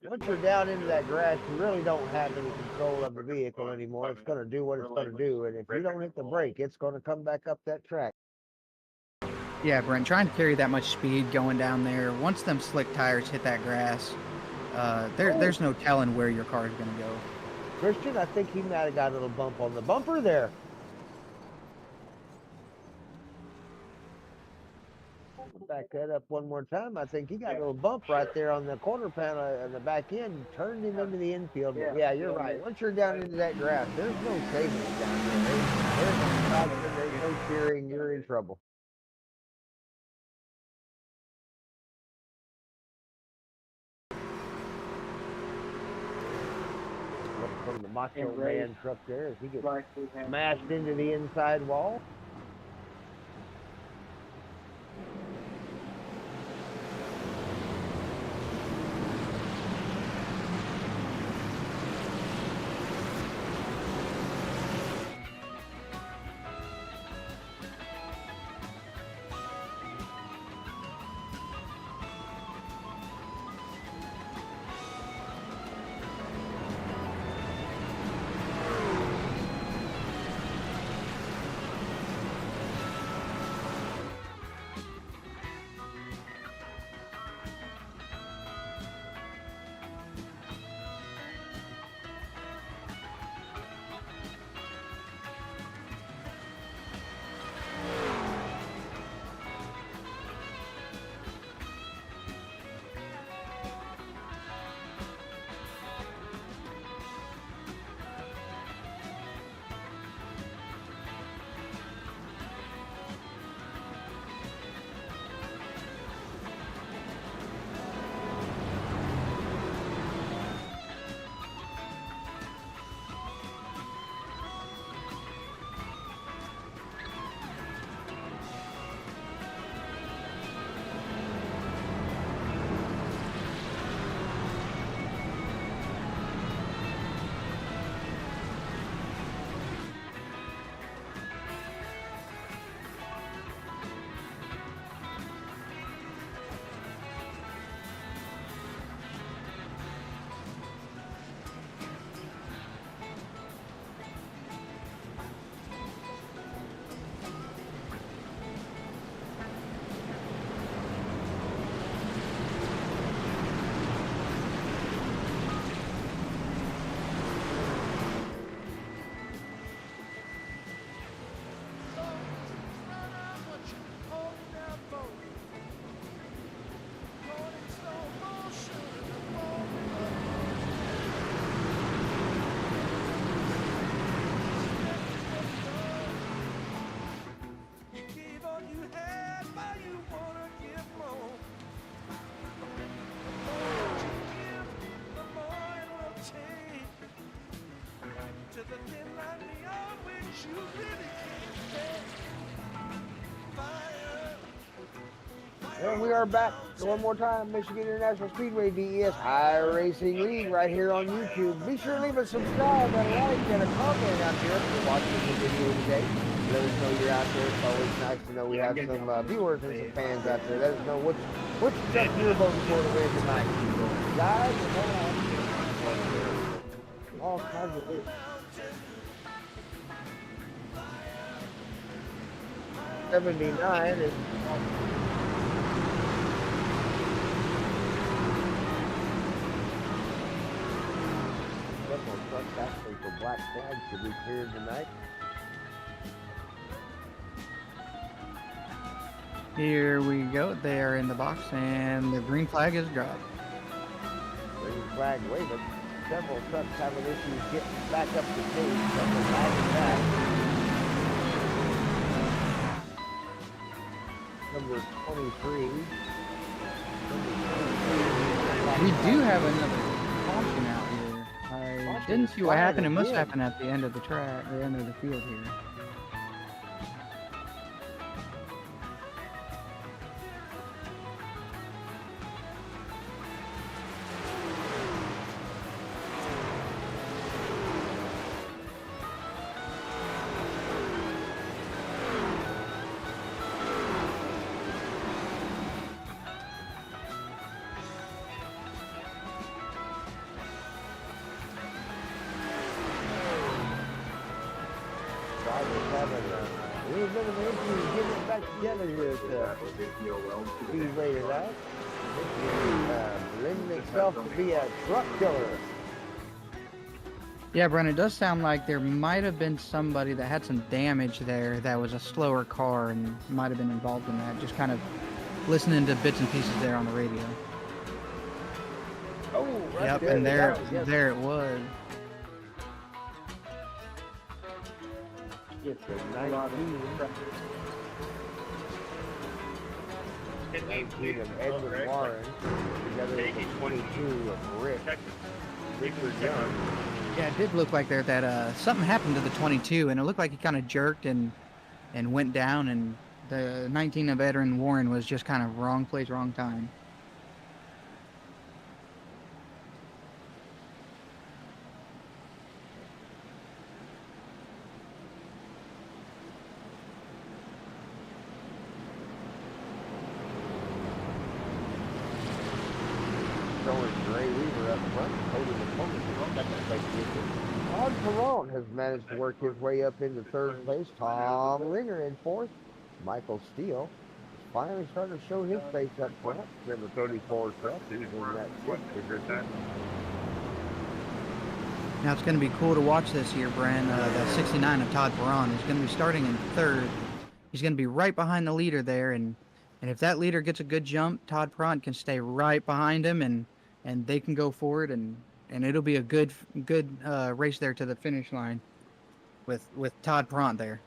Once you're down into that grass, you really don't have any control of the vehicle anymore. It's going to do what it's going to do. And if you don't hit the brake, it's going to come back up that track. Yeah, Brent, trying to carry that much speed going down there. Once them slick tires hit that grass, there's no telling where your car is going to go. Christian, I think he might have got a little bump on the bumper there. Back that up one more time. I think he got a little bump right there on the corner panel and the back end, turned him into the infield. But yeah, you're right. Once you're down into that grass, there's no saving it down there. There's no stopping, there's no steering. You're in trouble. From the Macho Man truck there as he gets smashed into the inside wall. And we are back one more time, Michigan International Speedway DES iRacing League right here on YouTube. Be sure to leave a subscribe and a like and a comment out there if you're watching the video today. Let us know you're out there. It's always nice to know we have some viewers and some fans out there. Let us know which truck you're voting for to win tonight. Guys, all kinds of things. 79 is several trucks actually for black flags to be cleared tonight. Here we go. They are in the box, and the green flag is dropped. Green flag waving. Several trucks having issues getting back up the stage. Several lagging back. Number 23. We do have another caution out here. I didn't see what happened. It must happen at the end of the track, or end of the field here. We've been able to get it back together here at Speedway tonight. Lending itself to be a truck killer. Yeah, Brent, it does sound like there might have been somebody that had some damage there that was a slower car and might have been involved in that. Just kind of listening to bits and pieces there on the radio. Oh, right yep, there, and there it was. It's a 19 of Edward Warren, together with a 22 of Richard Young. Yeah, it did look like there that something happened to the 22, and it looked like he kind of jerked and went down, and the 19 of Edward Warren was just kind of wrong place, wrong time. Todd Perron has managed to work his way up into third place. Tom Ringer in fourth. Michael Steele is finally starting to show his face up front. Number 34 truck. He's in that sixth position. Now it's going to be cool to watch this year, Bran. That 69 of Todd Perron is going to be starting in third. He's going to be right behind the leader there, and if that leader gets a good jump, Todd Perron can stay right behind him, and they can go forward, and it'll be a good race there to the finish line with Todd Perron there.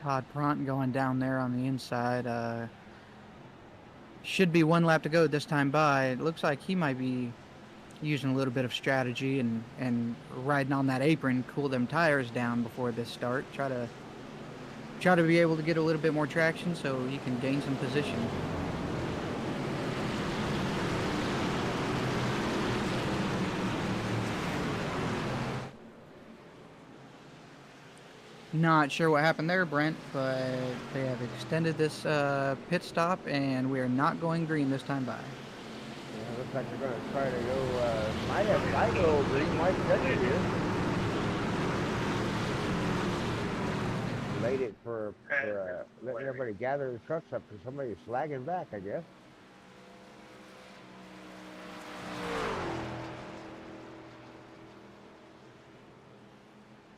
Todd Perron going down there on the inside. Should be one lap to go this time by. It looks like he might be using a little bit of strategy and riding on that apron, cool them tires down before this start. Try to be able to get a little bit more traction so he can gain some position. Not sure what happened there, Brent, but they have extended this pit stop, and we are not going green this time by. Yeah, looks like they're going to try to go, might have go green, white, second here. Made it for letting everybody gather the trucks up, because somebody's slagging back, I guess.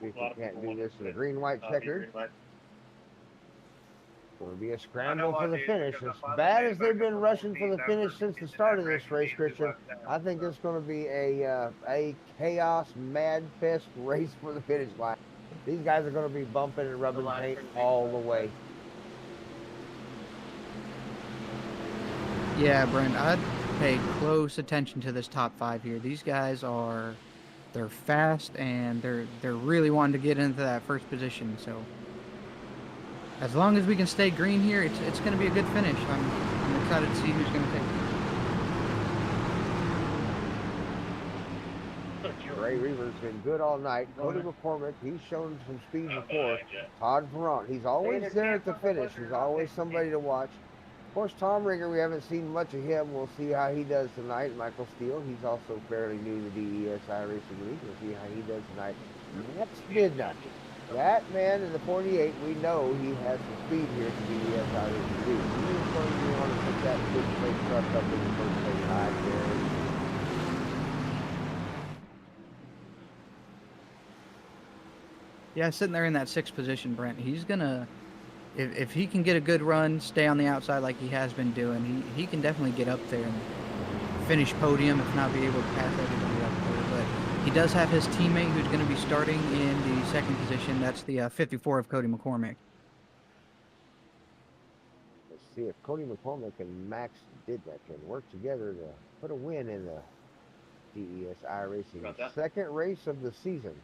if we can't do this to the green-white checkered. It'll be a scramble for the finish. As bad as they've been rushing for the finish since the start of this race, Christian, I think it's going to be a chaos, mad fest race for the finish line. These guys are going to be bumping and rubbing paint all the way. Yeah, Brent, I'd pay close attention to this top 5 here. These guys they're fast and they're really wanting to get into that first position. So as long as we can stay green here, it's going to be a good finish. I'm excited to see who's going to take it. Ray Reaver's been good all night. Cody McCormick, he's shown some speed before. Todd Perron, he's always there at the finish. He's always somebody to watch. Of course, Tom Ringer, we haven't seen much of him. We'll see how he does tonight. Michael Steele, he's also fairly new to the DES iRacing League. We'll see how he does tonight. Next midnight. That man in the 48, we know he has some speed here to DES iRacing League. He's going to want to put that big plate truck up in the first place high there. Yeah, sitting there in that 6th position, Brent, he's going to, if he can get a good run, stay on the outside like he has been doing, he can definitely get up there and finish podium, if not be able to pass everybody up there. But he does have his teammate who's going to be starting in the 2nd position. That's the 54 of Cody McCormick. Let's see if Cody McCormick and Max did that can work together to put a win in the DES iRacing 2nd race of the season.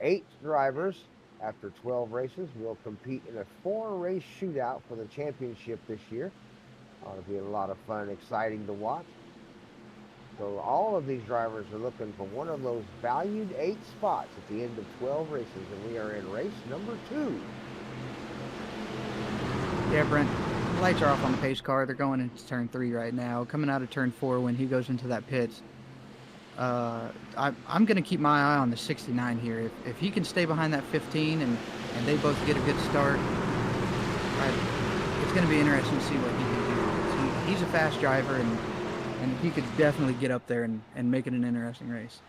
8 drivers after 12 races will compete in a 4-race shootout for the championship this year. Ought to be a lot of fun and exciting to watch. So all of these drivers are looking for one of those valued 8 spots at the end of 12 races, and we are in race number 2. Yeah, Brent, the lights are off on the pace car. They're going into turn 3 right now. Coming out of turn 4 when he goes into that pits. I'm going to keep my eye on the 69 here. If he can stay behind that 15 and they both get a good start, it's going to be interesting to see what he can do. He's a fast driver, and he could definitely get up there and make it an interesting race.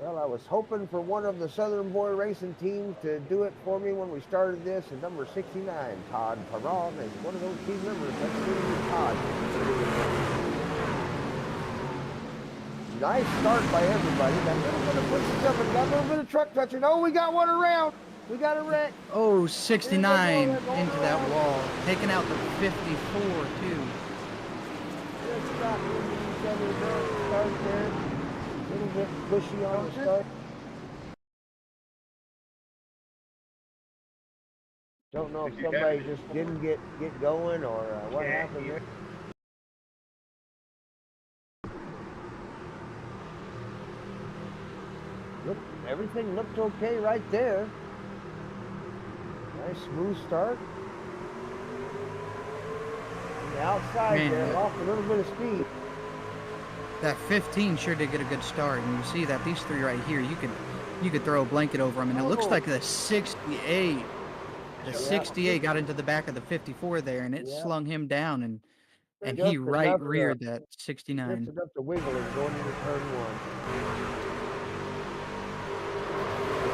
Well, I was hoping for one of the Southern Boy Racing teams to do it for me when we started this, and number 69, Todd Perron, is one of those team members. Let's see Todd. Nice start by everybody. Got a little bit of foot got a little bit of truck touching. Oh, we got one around. We got a wreck. Oh, 69 into that wall. Taking out the 54, too. Just got each other there. Start there. A little bit pushy on the start. Don't know if somebody just didn't get going or what happened there. Look, everything looked okay right there. Nice smooth start. On the outside there, lost a little bit of speed. That 15 sure did get a good start, and you see that these 3 right here, you could throw a blanket over them, and it looks like the 68. The 68 got into the back of the 54 there, and it slung him down, and he right reared that 69. Just enough to wiggle and going into turn 1.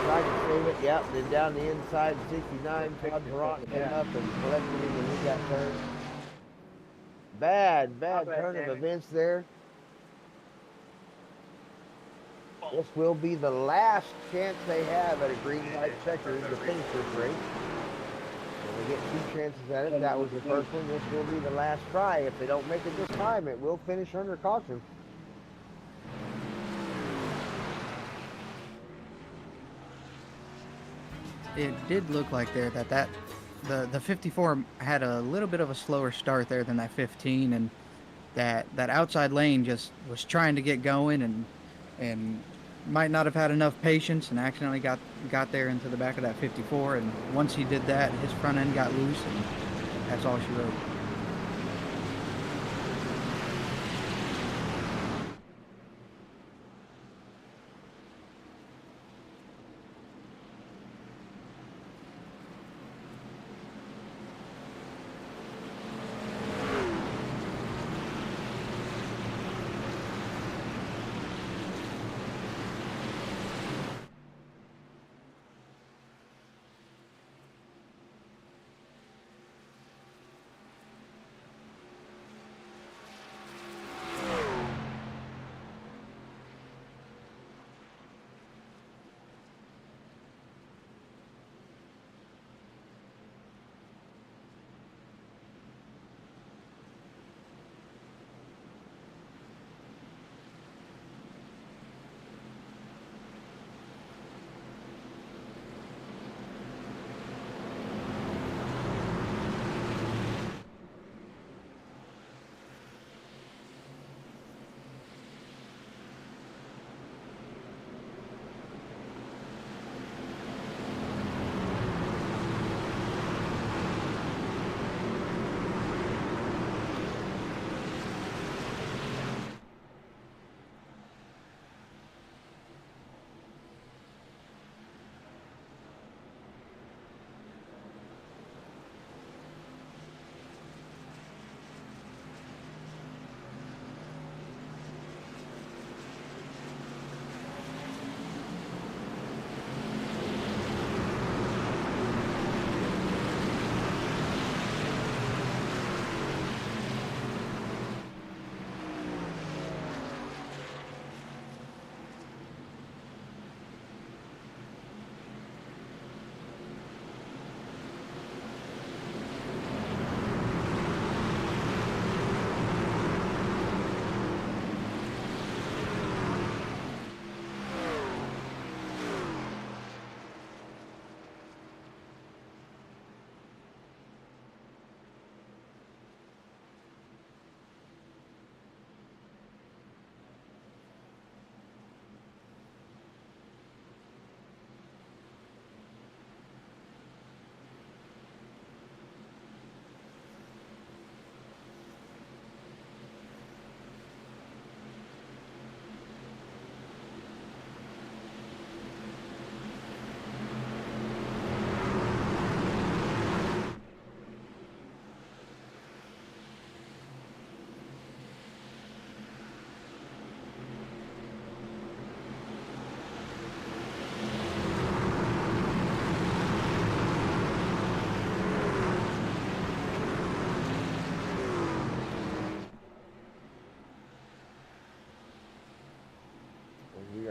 Tried to save it, yep, then down the inside, 69, Todd Perron came up and collected him when he got turned. Bad turn of events there. This will be the last chance they have at a green-white checker to finish this race. When we get 2 chances at it, that was the first one. This will be the last try. If they don't make it this time, it will finish under caution. It did look like there that the 54 had a little bit of a slower start there than that 15, and that outside lane just was trying to get going and might not have had enough patience and accidentally got there into the back of that 54, and once he did that, his front end got loose, and that's all she wrote.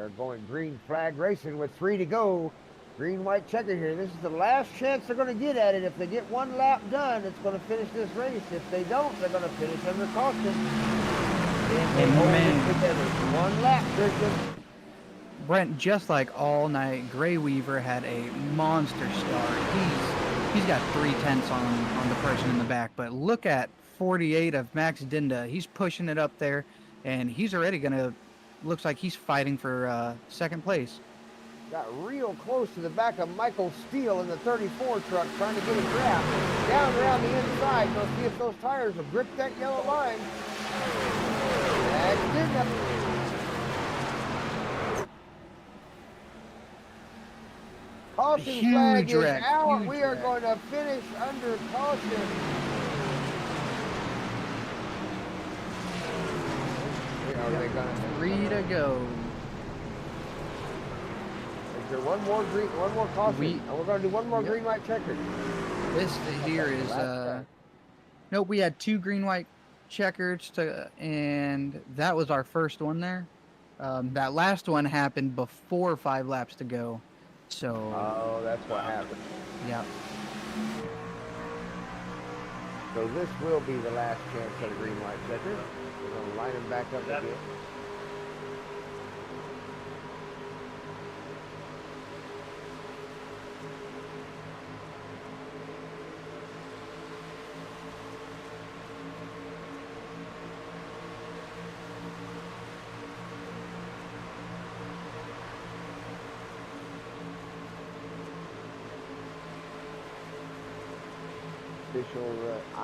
are going green flag racing with 3 to go. Green, white checker here. This is the last chance they're going to get at it. If they get 1 lap done, it's going to finish this race. If they don't, they're going to finish under caution. If they hold it together, 1 lap, Christian. Brent, just like all night, Gray Weaver had a monster start. He's got 3/10 on the person in the back, but look at 48 of Max Dinda. He's pushing it up there, and he's already gonna. Looks like he's fighting for second place. Got real close to the back of Michael Steele in the 34 truck, trying to get a grab down around the inside. Let's see if those tires will grip that yellow line. Max Dinda. Caution flag is out. We are going to finish under caution. Are they going to 3 to go? Is there one more caution? We're going to do one more green white checker. This here is nope. We had 2 green white checkers and that was our first one there. That last one happened before 5 laps to go. So. Oh, that's what happened. Yeah. So this will be the last chance at a green white checker. We're going to line them back up again.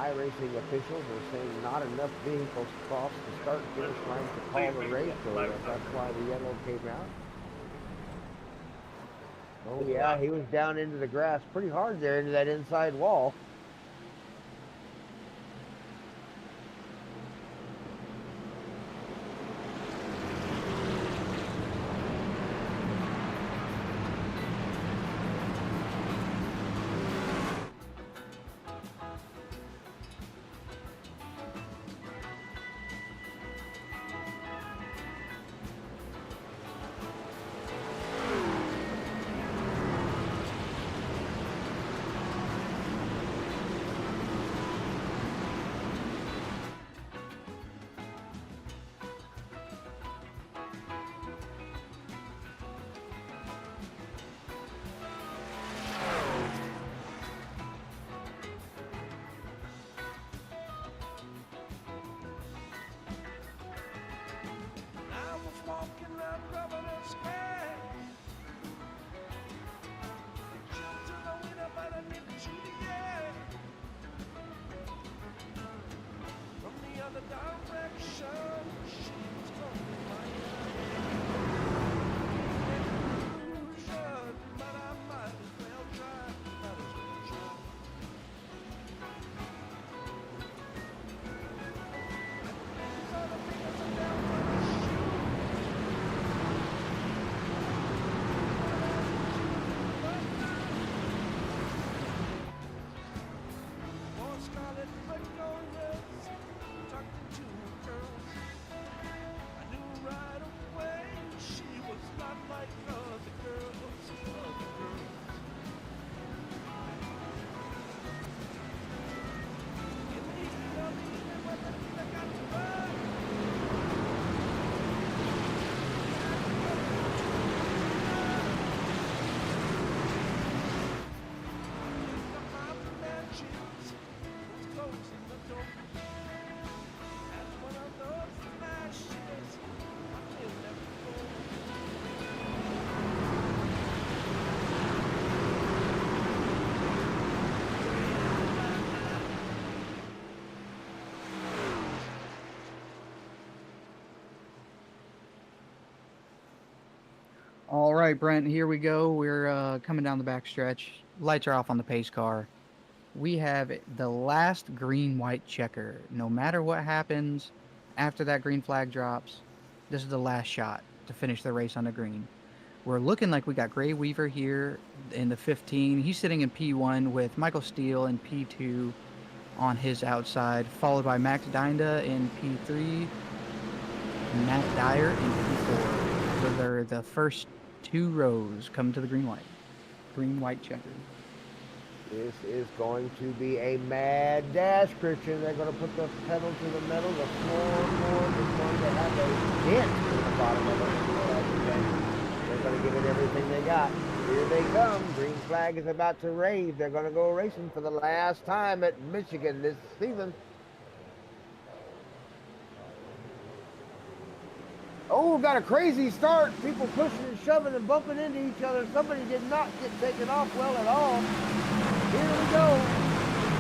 iRacing officials are saying not enough vehicles crossed the start and finish line to call the race, so that's why the yellow came out. Oh yeah, he was down into the grass pretty hard there, into that inside wall. All right, Brent, here we go. We're coming down the back stretch. Lights are off on the pace car. We have the last green-white checker. No matter what happens after that green flag drops, this is the last shot to finish the race on the green. We're looking like we got Gray Weaver here in the 15. He's sitting in P1 with Michael Steele in P2 on his outside, followed by Max Dinda in P3, Matt Dyer in P4. So they're the first 2 rows come to the green-white checker. This is going to be a mad dash, Christian. They're going to put the pedal to the metal. The floorboard is going to have a dent in the bottom of it. They're going to give it everything they got. Here they come. Green flag is about to raise. They're going to go racing for the last time at Michigan this season. Oh, got a crazy start. People pushing and shoving and bumping into each other. Somebody did not get taken off well at all. Here we go.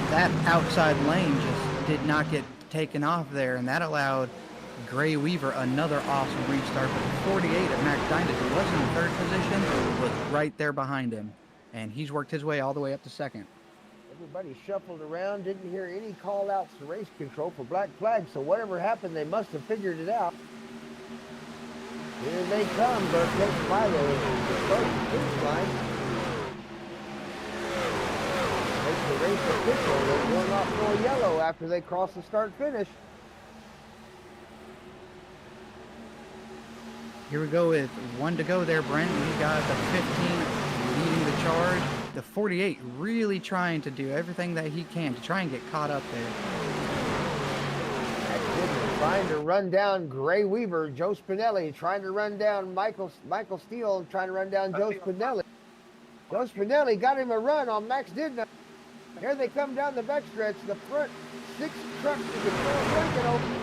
That outside lane just did not get taken off there, and that allowed Gray Weaver another awesome restart. But the 48 of Max Dinah, who was in third position, was right there behind him. And he's worked his way all the way up to second. Everybody shuffled around, didn't hear any call outs to race control for black flag, so whatever happened, they must have figured it out. Here they come, but takes by the finish line. Makes the race official. They're going off more yellow after they cross the start finish. Here we go with 1 to go there, Brent. We got the 15 leading the charge. The 48 really trying to do everything that he can to try and get caught up there. Trying to run down Gray Weaver, Joe Spinelli, trying to run down Michael Steele, trying to run down Joe Spinelli. Joe Spinelli got him a run on Max Didna. Here they come down the backstretch. The front 6 trucks to the blanket open.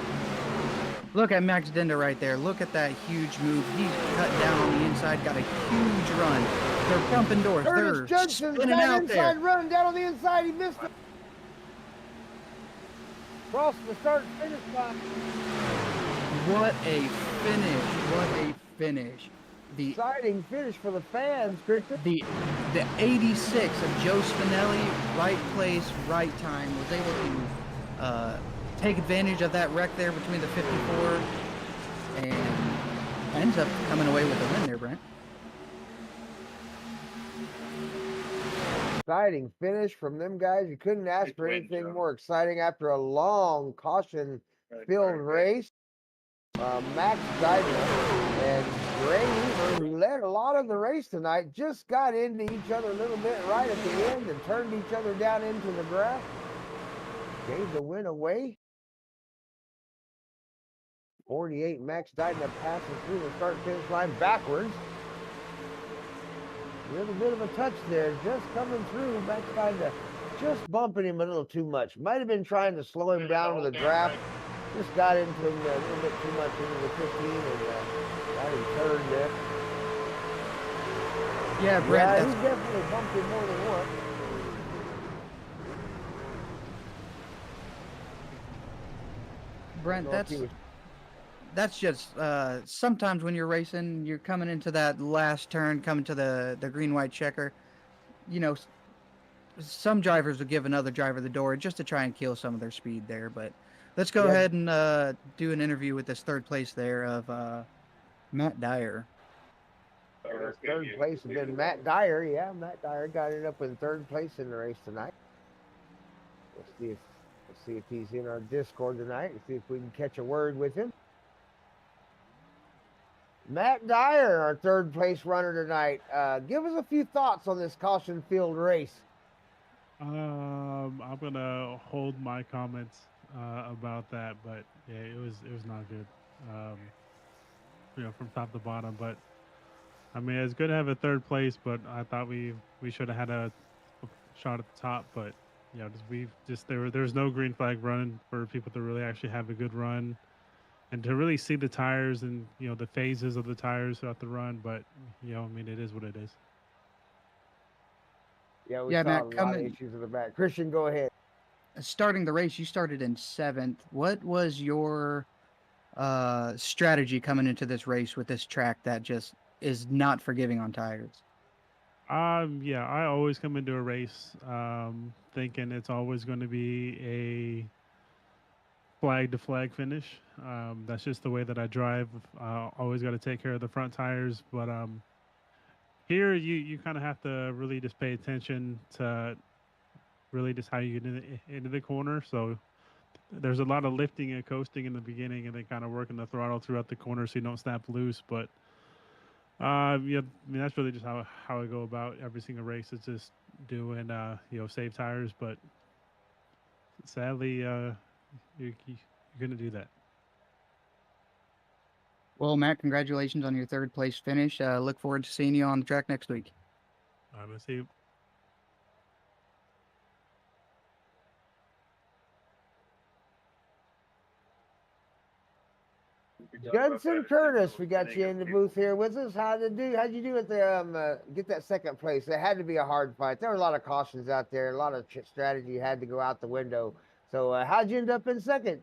Look at Max Didna right there. Look at that huge move. He's cut down on the inside, got a huge run. They're bumping doors. Curtis Judson's got an inside run down on the inside. He missed it. Cross the start finish line. What a finish. What a finish. The exciting finish for the fans, Christian. The 86 of Joe Spinelli, right place, right time, was able to take advantage of that wreck there between the 54 and ends up coming away with the win there, Brent. Exciting finish from them guys. You couldn't ask for anything more exciting after a long caution-filled race. Max Dinah and Gray Weaver, who led a lot of the race tonight, just got into each other a little bit right at the end and turned each other down into the grass. Gave the win away. 48 Max Dinah passing through the start-finish line backwards. A little bit of a touch there, just coming through. Max Dinah just bumping him a little too much. Might have been trying to slow him down with a draft. Just got into him a little bit too much into the 15 and got him turned there. Yeah, Brent. Yeah, he definitely bumped him more than once. Brent, that's just sometimes when you're racing, you're coming into that last turn, coming to the green-white checker. You know, some drivers will give another driver the door just to try and kill some of their speed there. But let's go ahead and do an interview with this third place there of Matt Dyer. Third place has been Matt Dyer. Yeah, Matt Dyer got it up in third place in the race tonight. We'll see if he's in our Discord tonight and see if we can catch a word with him. Matt Dyer, our third place runner tonight. Give us a few thoughts on this caution field race. I'm gonna hold my comments about that, but yeah, it was not good. From top to bottom. But I mean, it's good to have a third place, but I thought we should have had a shot at the top. But yeah, there's no green flag run for people to really actually have a good run. And to really see the tires and, the phases of the tires throughout the run. But, I mean, it is what it is. Yeah, we saw Matt, a lot of issues in the back. Christian, go ahead. Starting the race, you started in 7th. What was your strategy coming into this race with this track that just is not forgiving on tires? Yeah, I always come into a race thinking it's always going to be a flag to flag finish. That's just the way that I drive. Always got to take care of the front tires, but here you kind of have to really just pay attention to really just how you get into the corner. So there's a lot of lifting and coasting in the beginning, and then kind of working the throttle throughout the corner so you don't snap loose. But Yeah, I mean that's really just how I go about every single race. It's just doing save tires, but sadly, you're gonna do that. Well, Matt, congratulations on your third place finish. Look forward to seeing you on the track next week. I'm gonna see. Judson Curtis, we got you in the booth here with us. How'd you do at the get that second place? It had to be a hard fight. There were a lot of cautions out there, a lot of strategy had to go out the window. So how'd you end up in second?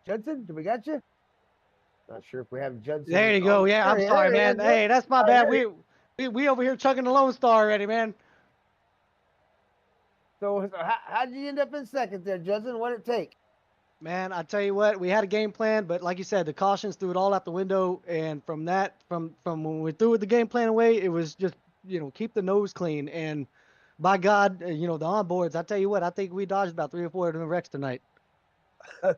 Judson, do we got you? Not sure if we have Judson. There you go. Yeah, I'm sorry, man. Hey, that's my bad. We over here chugging the Lone Star already, man. So how'd you end up in second there, Judson? What'd it take? Man, I tell you what, we had a game plan, but like you said, the cautions threw it all out the window. And from when we threw the game plan away, it was just keep the nose clean. And by God, the onboards. I tell you what, I think we dodged about 3 or 4 of the wrecks tonight.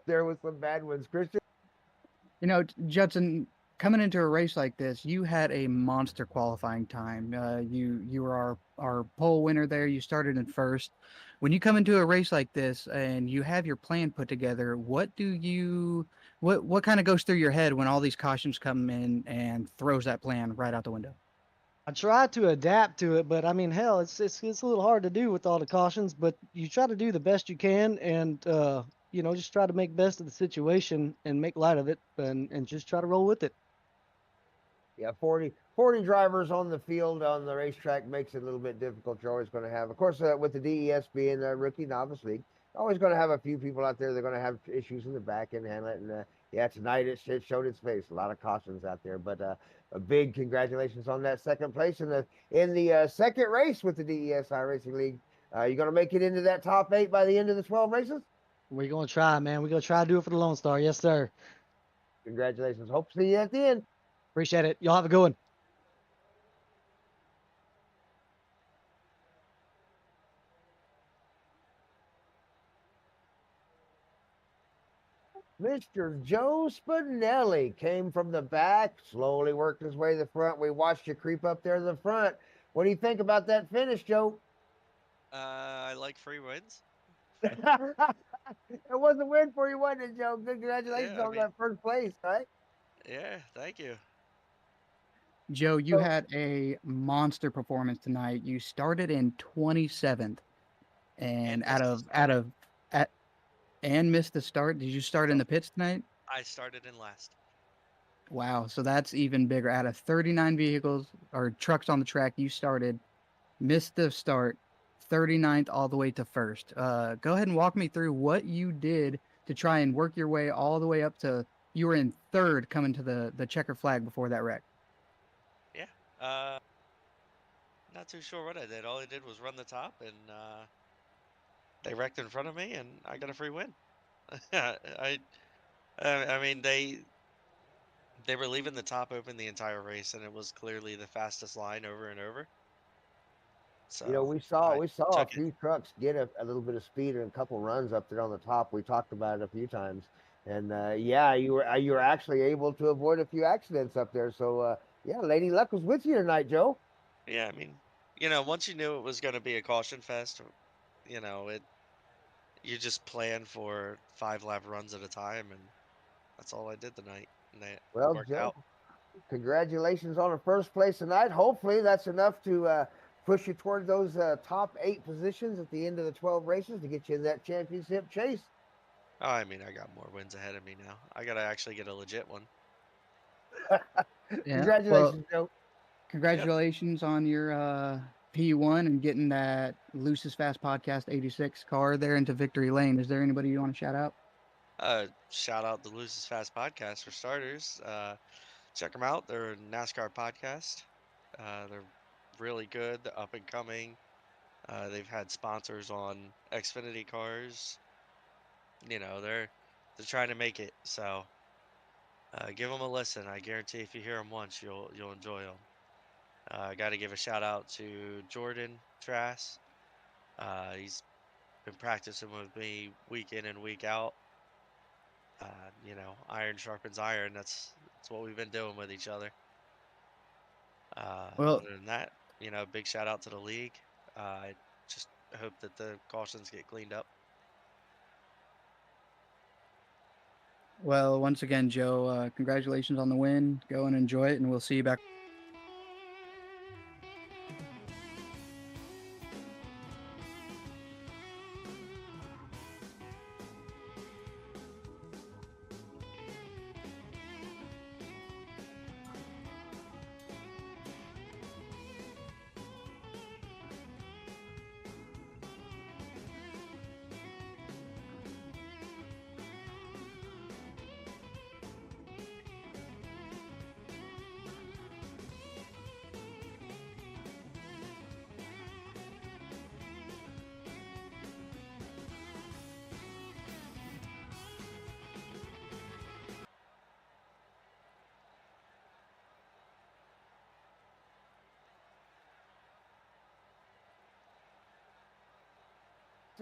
There was some bad ones, Christian. Judson, coming into a race like this, you had a monster qualifying time. You were our pole winner there. You started in first. When you come into a race like this and you have your plan put together, what kind of goes through your head when all these cautions come in and throws that plan right out the window? I try to adapt to it, but I mean, hell, it's a little hard to do with all the cautions. But you try to do the best you can, and just try to make best of the situation and make light of it, and just try to roll with it. Yeah, 40 drivers on the field on the racetrack makes it a little bit difficult. You're always going to have, of course, with the DES being a rookie novice league, always going to have a few people out there. They're going to have issues in the back and handle it. And yeah, tonight it showed its face. A lot of cautions out there, but a big congratulations on that second place in the second race with the DES Racing League. You going to make it into that top 8 by the end of the 12 races? We're going to try, man. We're going to try to do it for the Lone Star. Yes, sir. Congratulations. Hope to see you at the end. Appreciate it. Y'all have a good one. Mr. Joe Spinelli came from the back, slowly worked his way to the front. We watched you creep up there to the front. What do you think about that finish, Joe? I like free wins. It was a win for you, wasn't it, Joe? Good, congratulations Yeah, on that first place, right? Yeah, thank you. Joe, you had a monster performance tonight. You started in 27th, and and missed the start. Did you start in the pits tonight? I started in last. Wow, so that's even bigger. Out of 39 vehicles or trucks on the track, you missed the start, 39th all the way to first. Go ahead and walk me through what you did to try and work your way all the way up to, you were in third coming to the checker flag before that wreck. Yeah. Not too sure what I did. All I did was run the top, and they wrecked in front of me, and I got a free win. I mean, they were leaving the top open the entire race, and it was clearly the fastest line over and over. So we saw a few trucks get a little bit of speed and a couple runs up there on the top. We talked about it a few times, and yeah, you were actually able to avoid a few accidents up there. So yeah, Lady Luck was with you tonight, Joe. Yeah, I mean, once you knew it was going to be a caution fest, you just plan for 5 lap runs at a time, and that's all I did tonight. And it worked Joe, out. Congratulations on the first place tonight. Hopefully that's enough to push you toward those top 8 positions at the end of the 12 races to get you in that championship chase. Oh, I mean, I got more wins ahead of me now. I got to actually get a legit one. Yeah, congratulations, Joe. Congratulations on your P1 and getting that Lucis Fast Podcast 86 car there into Victory Lane. Is there anybody you want to shout out? Shout out the Lucis Fast Podcast for starters. Check them out. They're a NASCAR podcast. They're really good. They're up and coming. They've had sponsors on Xfinity cars. They're trying to make it. So give them a listen. I guarantee if you hear them once, you'll enjoy them. I got to give a shout out to Jordan Trass. He's been practicing with me week in and week out. You know, iron sharpens iron. That's what we've been doing with each other. Well, Other than that, you know, big shout out to the league. I just hope that the cautions get cleaned up. well, once again, Joe, congratulations on the win. Go and enjoy it, and we'll see you back.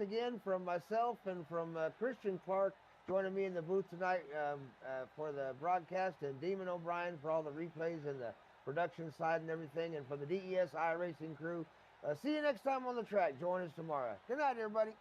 Again from myself and from Christian Clark joining me in the booth tonight for the broadcast, and Demon O'Brien for all the replays and the production side and everything, and for the DES iRacing crew. See you next time on the track. Join us tomorrow. Good night, everybody.